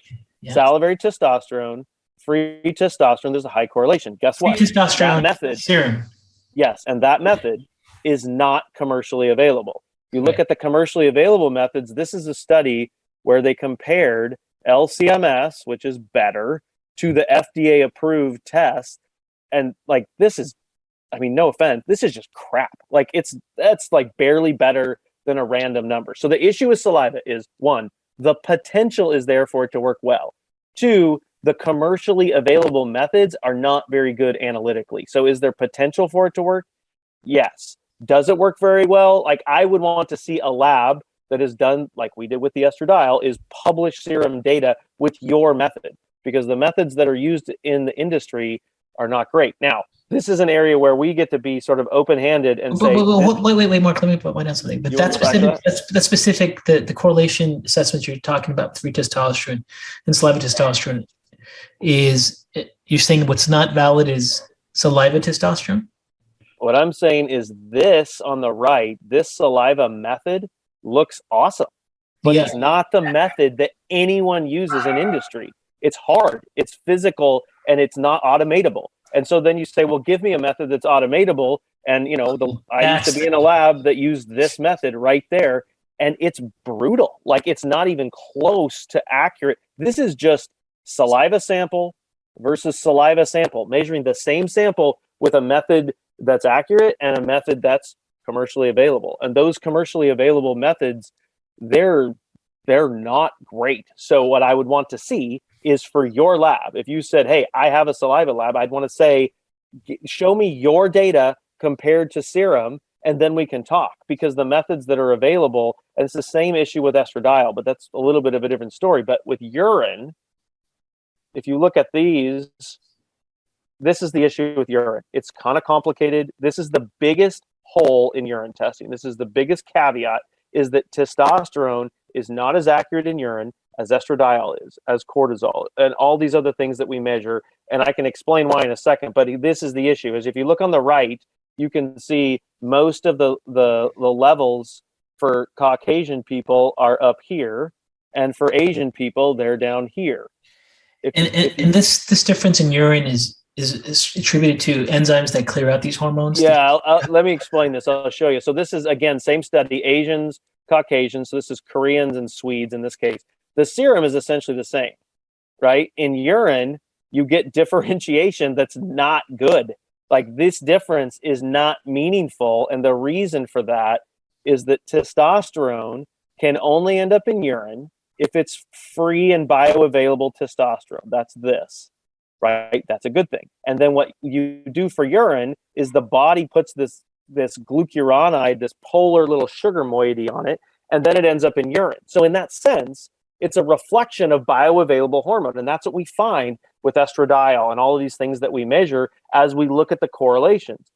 salivary testosterone, free testosterone. There's a high correlation. Guess what? Free testosterone that method, serum. Yes, and that method is not commercially available. You look at the commercially available methods. This is a study where they compared LCMS, which is better, to the FDA approved test. And like, this is, no offense, this is just crap. Like that's like barely better than a random number. So the issue with saliva is 1, the potential is there for it to work well. 2, the commercially available methods are not very good analytically. So is there potential for it to work? Yes. Does it work very well? Like I would want to see a lab that is done like we did with the estradiol is publish serum data with your method, because the methods that are used in the industry are not great. Now, this is an area where we get to be sort of open-handed and say, wait, Mark, let me point out something. But that's specific, the correlation assessments you're talking about, free testosterone and saliva testosterone, is you're saying what's not valid is saliva testosterone? What I'm saying is this on the right, this saliva method looks awesome, but it's not the method that anyone uses in industry. It's hard, it's physical, and it's not automatable. And so then you say, well, give me a method that's automatable. And I used to be in a lab that used this method right there, and it's brutal. Like, it's not even close to accurate. This is just saliva sample versus saliva sample, measuring the same sample with a method that's accurate and a method that's commercially available. And those commercially available methods, they're not great. So what I would want to see is for your lab, if you said, hey, I have a saliva lab, I'd want to say, show me your data compared to serum, and then we can talk, because the methods that are available, and it's the same issue with estradiol, but that's a little bit of a different story. But with urine, if you look at these, this is the issue with urine. It's kind of complicated. This is the biggest hole in urine testing. This is the biggest caveat, is that testosterone is not as accurate in urine as estradiol is, as cortisol, and all these other things that we measure. And I can explain why in a second, but this is the issue, is if you look on the right, you can see most of the levels for Caucasian people are up here, and for Asian people, they're down here. And this difference in urine is attributed to enzymes that clear out these hormones? Yeah, let me explain this. I'll show you. So this is, again, same study, Asians, Caucasians. So this is Koreans and Swedes in this case. The serum is essentially the same, right? In urine, you get differentiation that's not good. Like, this difference is not meaningful. And the reason for that is that testosterone can only end up in urine if it's free and bioavailable testosterone. That's this, right? That's a good thing. And then what you do for urine is the body puts this glucuronide, this polar little sugar moiety on it, and then it ends up in urine. So in that sense, it's a reflection of bioavailable hormone. And that's what we find with estradiol and all of these things that we measure as we look at the correlations.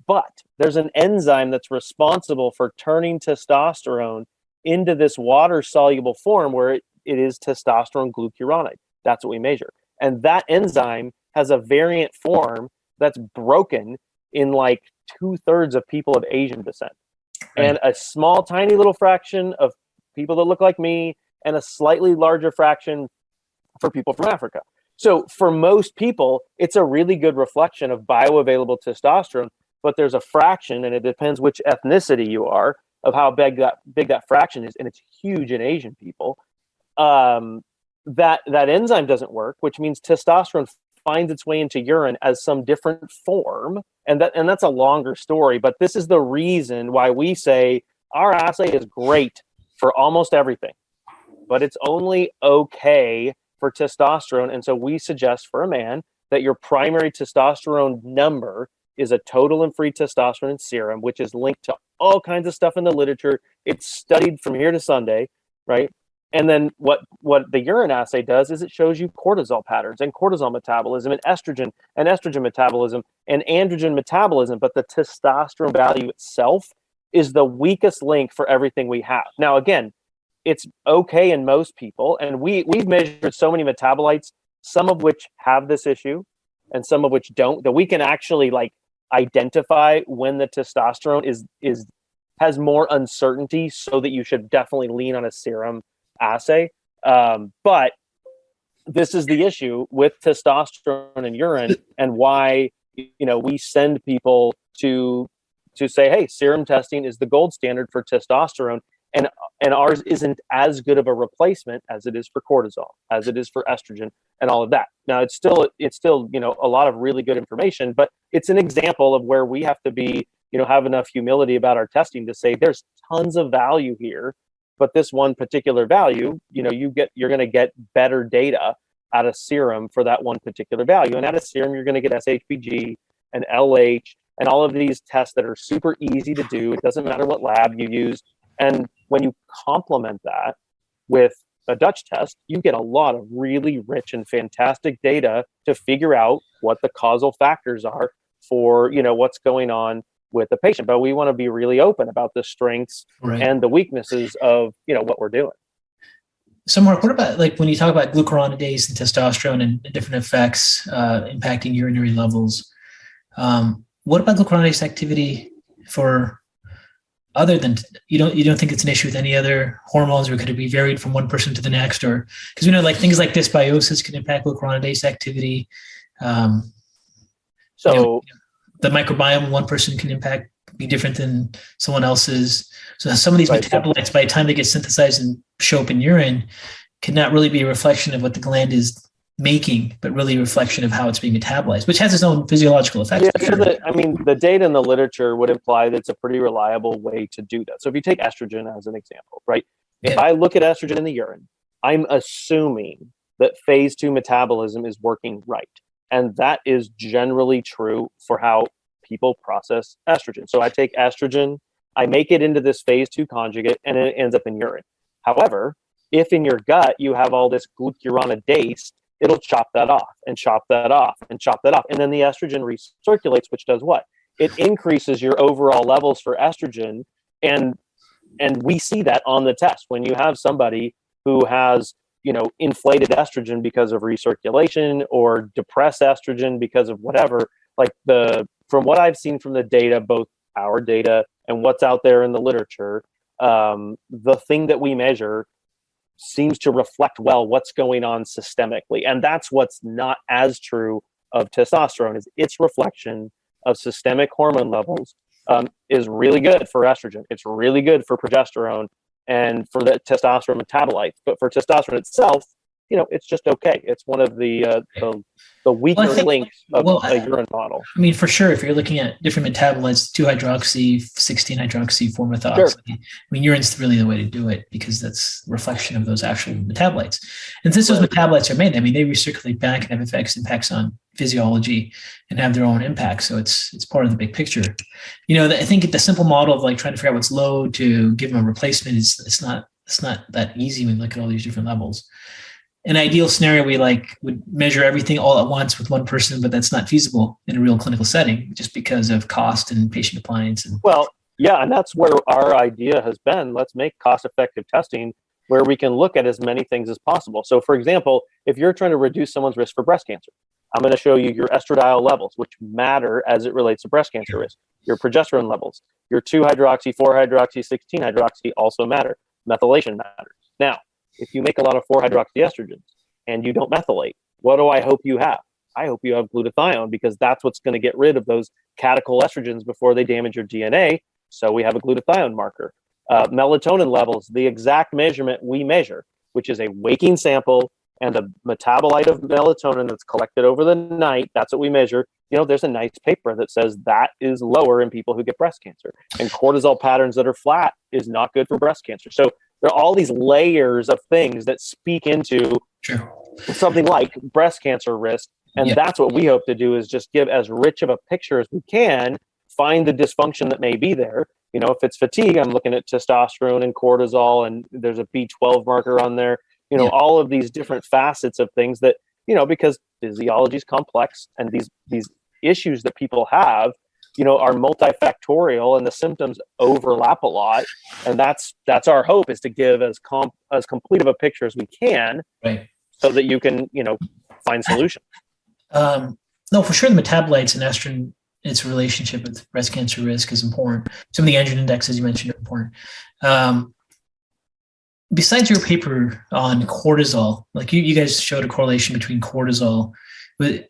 But there's an enzyme that's responsible for turning testosterone into this water-soluble form where it is testosterone glucuronide. That's what we measure. And that enzyme has a variant form that's broken in like 2/3 of people of Asian descent. Right. And a small, tiny little fraction of people that look like me, and a slightly larger fraction for people from Africa. So for most people, it's a really good reflection of bioavailable testosterone, but there's a fraction, and it depends which ethnicity you are, of how big that fraction is, and it's huge in Asian people. That enzyme doesn't work, which means testosterone finds its way into urine as some different form, and that's a longer story. But this is the reason why we say our assay is great for almost everything, but it's only okay for testosterone. And so we suggest for a man that your primary testosterone number is a total and free testosterone in serum, which is linked to all kinds of stuff in the literature. It's studied from here to Sunday, right? And then what the urine assay does is it shows you cortisol patterns and cortisol metabolism and estrogen metabolism and androgen metabolism. But the testosterone value itself is the weakest link for everything we have. Now, again, it's okay in most people. And we've measured so many metabolites, some of which have this issue and some of which don't, that we can actually like identify when the testosterone has more uncertainty, so that you should definitely lean on a serum assay. But this is the issue with testosterone in urine, and why we send people to say, hey, serum testing is the gold standard for testosterone, and ours isn't as good of a replacement as it is for cortisol, as it is for estrogen, and all of that. Now, it's still a lot of really good information, but it's an example of where we have to be, have enough humility about our testing to say there's tons of value here, but this one particular value, you're going to get better data out of serum for that one particular value. And out of serum, you're going to get SHBG and LH and all of these tests that are super easy to do. It doesn't matter what lab you use. And when you complement that with a Dutch test, you get a lot of really rich and fantastic data to figure out what the causal factors are for, what's going on with the patient. But we want to be really open about the strengths and the weaknesses of, what we're doing. So Mark, what about like when you talk about glucuronidase and testosterone and different effects impacting urinary levels? What about glucuronidase activity for other than you don't think it's an issue with any other hormones, or could it be varied from one person to the next? Or because we know like things like dysbiosis can impact glucuronidase activity. Um, So the microbiome in one person can be different than someone else's. So some of these right, metabolites, by the time they get synthesized and show up in urine, can not really be a reflection of what the gland is making, but really a reflection of how it's being metabolized, which has its own physiological effects. yeah, so the data in the literature would imply that it's a pretty reliable way to do that. So if you take estrogen as an example, right? If I look at estrogen in the urine, I'm assuming that phase 2 metabolism is working right. And that is generally true for how people process estrogen. So I take estrogen, I make it into this phase 2 conjugate, and it ends up in urine. However, if in your gut you have all this glucuronidase, it'll chop that off and chop that off and chop that off. And then the estrogen recirculates, which does what? It increases your overall levels for estrogen. And we see that on the test. When you have somebody who has, inflated estrogen because of recirculation or depressed estrogen because of whatever, from what I've seen from the data, both our data and what's out there in the literature, the thing that we measure seems to reflect well what's going on systemically. And that's what's not as true of testosterone, is its reflection of systemic hormone levels is really good for estrogen. It's really good for progesterone and for the testosterone metabolites. But for testosterone itself, it's just okay. It's one of the weaker links of a urine model. I mean, for sure, if you're looking at different metabolites, 2-hydroxy, 16-hydroxy, 4-methoxy, sure. I mean, urine's really the way to do it because that's a reflection of those actual metabolites. And since those metabolites are made, I mean, they recirculate back and have impacts on physiology and have their own impact. So it's part of the big picture. I think the simple model of like trying to figure out what's low to give them a replacement it's not that easy when you look at all these different levels. An ideal scenario, we would measure everything all at once with one person, but that's not feasible in a real clinical setting just because of cost and patient compliance. Well, yeah, and that's where our idea has been. Let's make cost-effective testing where we can look at as many things as possible. So, for example, if you're trying to reduce someone's risk for breast cancer, I'm going to show you your estradiol levels, which matter as it relates to breast cancer risk. Your progesterone levels, your 2-hydroxy, 4-hydroxy, 16-hydroxy also matter. Methylation matters. Now, if you make a lot of 4-hydroxy estrogens and you don't methylate, what do I hope you have? I hope you have glutathione, because that's what's going to get rid of those catechol estrogens before they damage your DNA. So we have a glutathione marker. Melatonin levels, the exact measurement we measure, which is a waking sample and a metabolite of melatonin that's collected over the night. That's what we measure. There's a nice paper that says that is lower in people who get breast cancer. And cortisol patterns that are flat is not good for breast cancer. So there are all these layers of things that speak into something like breast cancer risk. And that's what we hope to do, is just give as rich of a picture as we can, find the dysfunction that may be there. If it's fatigue, I'm looking at testosterone and cortisol, and there's a B12 marker on there. All of these different facets of things that, because physiology is complex and these issues that people have, are multifactorial and the symptoms overlap a lot. And that's our hope, is to give as complete of a picture as we can, right, so that you can, find solutions. No, for sure. The metabolites and estrogen, its relationship with breast cancer risk is important. Some of the androgen indexes you mentioned are important. Besides your paper on cortisol, like you guys showed a correlation between cortisol with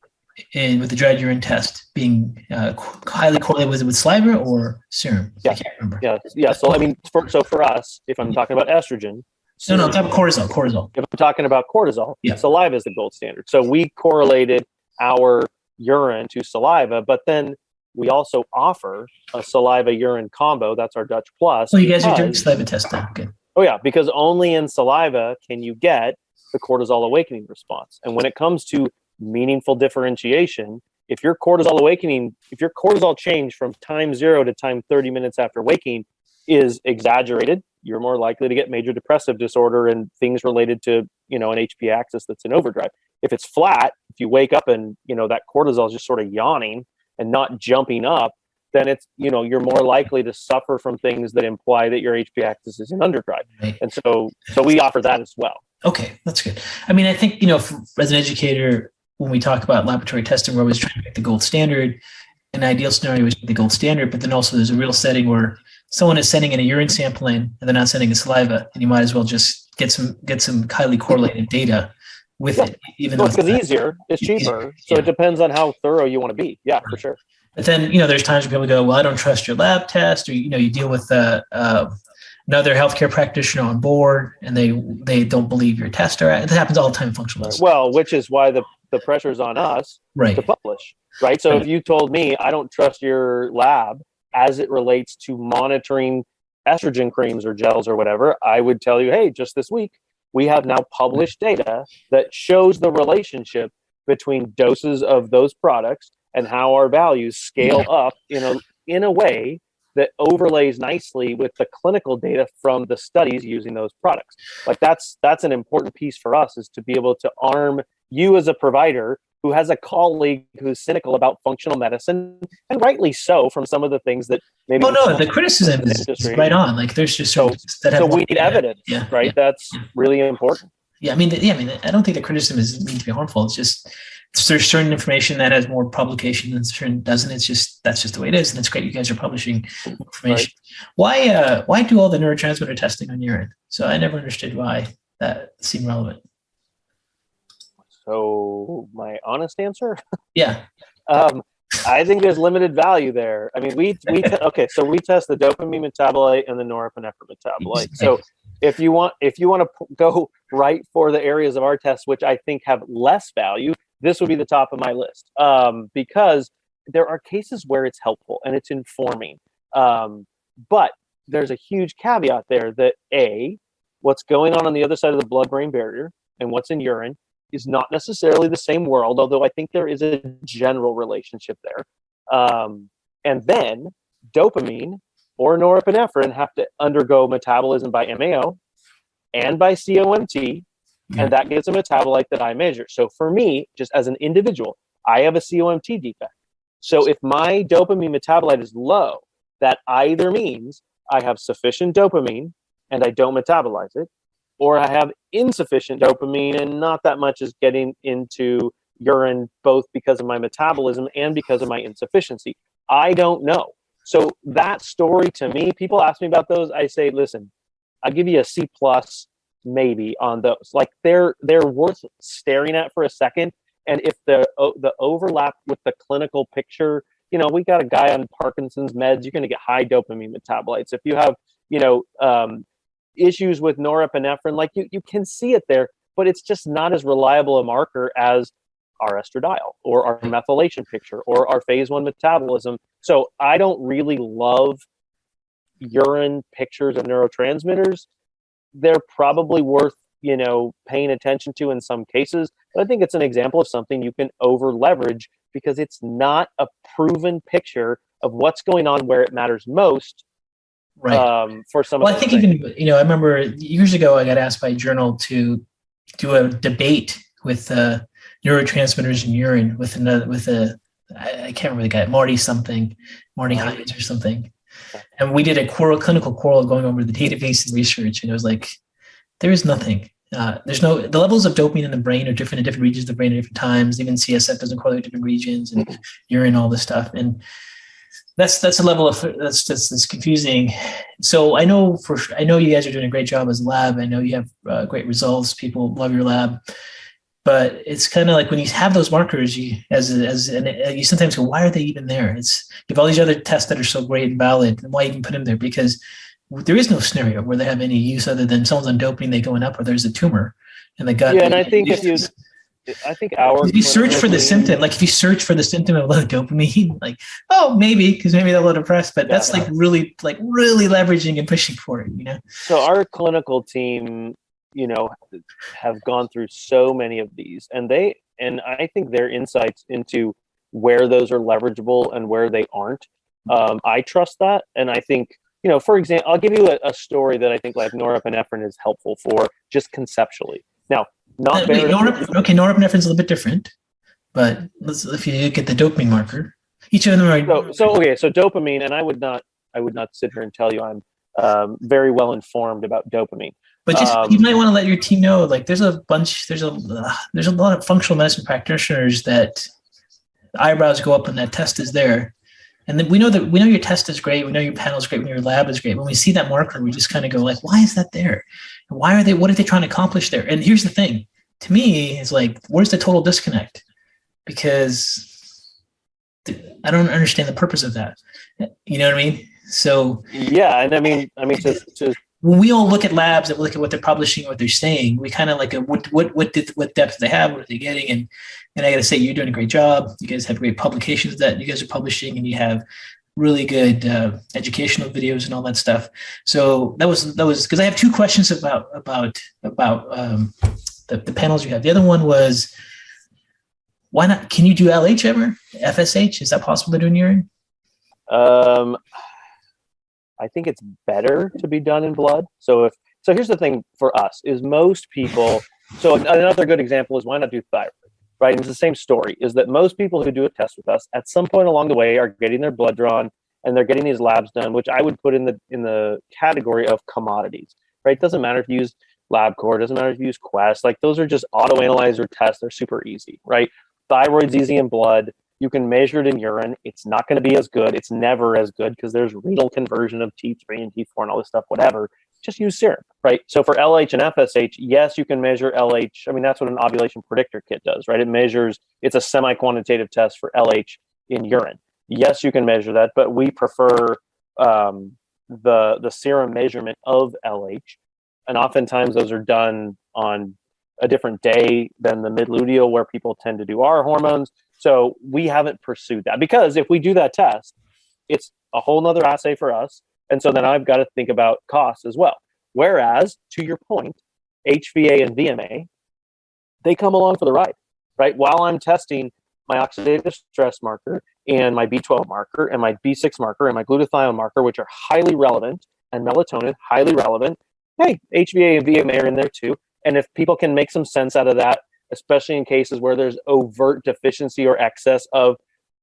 the dried urine test being highly correlated with saliva or serum. Yeah. I can't remember. Yeah. So I mean, for us, if I'm talking about estrogen, no, I'm talking about cortisol. If I'm talking about cortisol, saliva is the gold standard. So we correlated our urine to saliva, but then we also offer a saliva urine combo. That's our Dutch Plus. Oh, you guys are doing saliva test now. Okay. Oh yeah, because only in saliva can you get the cortisol awakening response. And when it comes to meaningful differentiation, if your cortisol change from time 0 to time 30 minutes after waking is exaggerated, you're more likely to get major depressive disorder and things related to, an HPA axis that's in overdrive. If it's flat, if you wake up and, that cortisol is just sort of yawning and not jumping up, then it's, you're more likely to suffer from things that imply that your HPA axis is in underdrive. Right. And so we offer that as well. Okay, that's good. I mean, I think, as an educator, when we talk about laboratory testing, we're always trying to make the gold standard. An ideal scenario is the gold standard, but then also there's a real setting where someone is sending in a urine sample in and they're not sending a saliva, and you might as well just get some highly correlated data with it, even though it's easier, it's cheaper. So it depends on how thorough you want to be. Yeah, for sure. But then, there's times where people go, well, I don't trust your lab test, or, you deal with another healthcare practitioner on board and they don't believe your test. It happens all the time in functional medicine. Well, which is why the pressure's on us to publish, right? So if you told me I don't trust your lab as it relates to monitoring estrogen creams or gels or whatever, I would tell you, hey, just this week, we have now published data that shows the relationship between doses of those products and how our values scale up in a way that overlays nicely with the clinical data from the studies using those products. Like that's an important piece for us, is to be able to arm you as a provider who has a colleague who's cynical about functional medicine, and rightly so, from some of the things that maybe. Oh no, the criticism is right on. Like there's just so we need evidence, right? Yeah. That's really important. Yeah, I mean, I don't think the criticism is meant to be harmful. It's just there's certain information that has more publication than certain doesn't. That's just the way it is, and it's great you guys are publishing information. Right. Why do all the neurotransmitter testing on urine? So I never understood why that seemed relevant. So my honest answer? Yeah. I think there's limited value there. I mean, we test the dopamine metabolite and the norepinephrine metabolite. So if you want to go right for the areas of our tests which I think have less value, this would be the top of my list, because there are cases where it's helpful and it's informing. But there's a huge caveat there that what's going on the other side of the blood-brain barrier and what's in urine is not necessarily the same world, although I think there is a general relationship there. And then dopamine or norepinephrine have to undergo metabolism by MAO and by COMT, and that gets a metabolite that I measure. So for me, just as an individual, I have a COMT defect. So if my dopamine metabolite is low, that either means I have sufficient dopamine and I don't metabolize it, or I have insufficient dopamine and not that much is getting into urine, both because of my metabolism and because of my insufficiency. I don't know. So that story, to me, people ask me about those. I say, listen, I'll give you a C+ maybe on those. Like they're worth staring at for a second. And if the overlap with the clinical picture, we got a guy on Parkinson's meds, you're going to get high dopamine metabolites. If you have, issues with norepinephrine, like you can see it there, but it's just not as reliable a marker as our estradiol or our methylation picture or our phase 1 metabolism. So I don't really love urine pictures of neurotransmitters. They're probably worth, paying attention to in some cases, but I think it's an example of something you can over leverage because it's not a proven picture of what's going on where it matters most. Right. For some. Well, I think even, I remember years ago, I got asked by a journal to do a debate with neurotransmitters in urine with I can't remember the guy, Marty Hines or something. And we did a clinical quarrel going over the database and research. And it was like, there is nothing. The levels of dopamine in the brain are different in different regions of the brain at different times. Even CSF doesn't correlate with different regions and urine, all this stuff. And that's a level of that's confusing. So I know you guys are doing a great job as a lab. I know you have great results. People love your lab, but it's kind of like when you have those markers, you sometimes go, why are they even there? You have all these other tests that are so great and valid, and why even put them there? Because there is no scenario where they have any use other than someone's on dopamine, they going up, or there's a tumor in the gut. Yeah, and I think if you search for the symptom, like if you search for the symptom of low dopamine, like, because maybe they're a little depressed, but that's really leveraging and pushing for it, So our clinical team, have gone through so many of these, and I think their insights into where those are leverageable and where they aren't. I trust that, and I think, for example, I'll give you a story that I think like norepinephrine is helpful for just conceptually. Now, norepinephrine is a little bit different, but if you get the dopamine marker, each of them are. So dopamine, and I would not sit here and tell you I'm very well informed about dopamine. But you might want to let your team know, like there's a lot of functional medicine practitioners that eyebrows go up when that test is there. And then we know your test is great. We know your panel is great. We know your lab is great. When we see that marker, we just kind of go like, why is that there? And what are they trying to accomplish there? And here's the thing, to me, it's like, where's the total disconnect? Because I don't understand the purpose of that. You know what I mean? So yeah, and I mean, to when we all look at labs and look at what they're publishing, what they're saying, we kind of like what depth do they have? What are they getting? And I got to say, you're doing a great job. You guys have great publications that you guys are publishing, and you have really good educational videos and all that stuff. So that was because I have two questions about the panels you have. The other one was, why not? Can you do LH ever? FSH? Is that possible to do in urine? I think it's better to be done in blood. So here's the thing for us is most people. So another good example is, why not do thyroid, right? And it's the same story, is that most people who do a test with us at some point along the way are getting their blood drawn and they're getting these labs done, which I would put in the category of commodities, right? It doesn't matter if you use LabCorp, doesn't matter if you use Quest, like those are just auto analyzer tests. They're super easy, right? Thyroid's easy in blood. You can measure it in urine. It's not going to be as good. It's never as good because there's renal conversion of T3 and T4 and all this stuff, whatever. Just use serum, right? So for LH and FSH, yes, you can measure LH. I mean, that's what an ovulation predictor kit does, right? It's a semi-quantitative test for LH in urine. Yes, you can measure that, but we prefer the serum measurement of LH. And oftentimes those are done on a different day than the mid-luteal, where people tend to do our hormones. So we haven't pursued that, because if we do that test, it's a whole nother assay for us. And so then I've got to think about costs as well. Whereas, to your point, HVA and VMA, they come along for the ride, right? While I'm testing my oxidative stress marker and my B12 marker and my B6 marker and my glutathione marker, which are highly relevant, and melatonin, highly relevant, hey, HVA and VMA are in there too. And if people can make some sense out of that, especially in cases where there's overt deficiency or excess of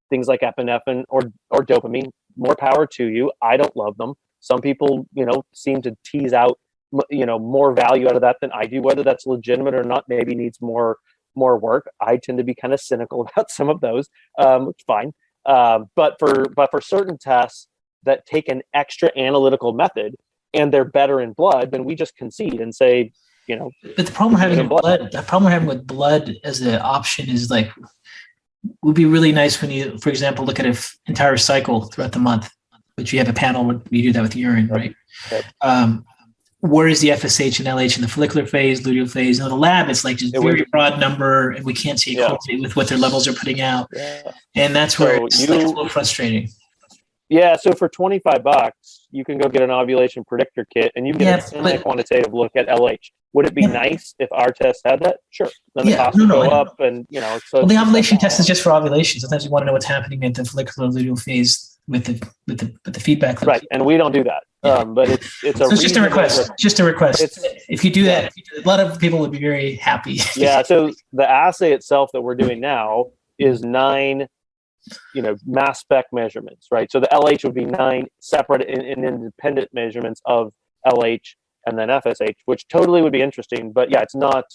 things like epinephrine or dopamine, more power to you. I don't love them. Some people, seem to tease out, more value out of that than I do. Whether that's legitimate or not, maybe needs more work. I tend to be kind of cynical about some of those, which is fine. But for certain tests that take an extra analytical method and they're better in blood, then we just concede and say, But the problem we're having with blood as an option is like, would be really nice when you, for example, look at an entire cycle throughout the month, but you have a panel where you do that with urine, right? Yep. Where is the FSH and LH in the follicular phase, luteal phase? In the lab, it's like just very broad number, and we can't see it correlate with what their levels are putting out. Yeah. And that's where it's like a little frustrating. Yeah, so for $25, you can go get an ovulation predictor kit, and you can get a semi-quantitative look at LH. Would it be nice if our test had that? Sure. Then the cost would go up, and So the ovulation test is just for ovulation. Sometimes you want to know what's happening at the follicular luteal phase with the feedback. Right, and we don't do that. Yeah. But it's just a request. Just a request. If you do that, a lot of people would be very happy. Yeah. So the assay itself that we're doing now is 9. Mass spec measurements, right? So the LH would be 9 separate and independent measurements of LH and then FSH, which totally would be interesting. But yeah, it's not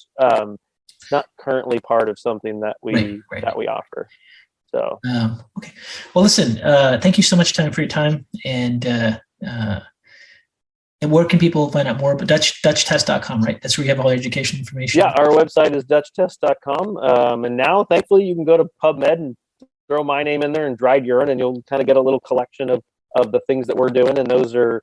currently part of something that we offer. So okay. Well, listen. Thank you so much, for your time. And where can people find out more about DutchTest.com, right? That's where you have all your education information. Yeah, our website is DutchTest.com, and now thankfully you can go to PubMed and throw my name in there and dried urine, and you'll kind of get a little collection of the things that we're doing, and those are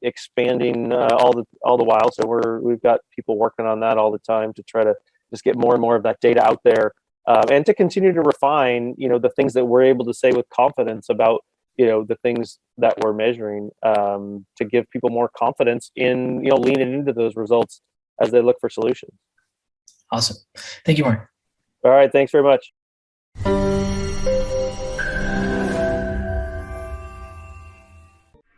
expanding all the while. So we've got people working on that all the time to try to just get more and more of that data out there, and to continue to refine the things that we're able to say with confidence about the things that we're measuring, to give people more confidence in leaning into those results as they look for solutions. Awesome. Thank you, Mark. All right. Thanks very much.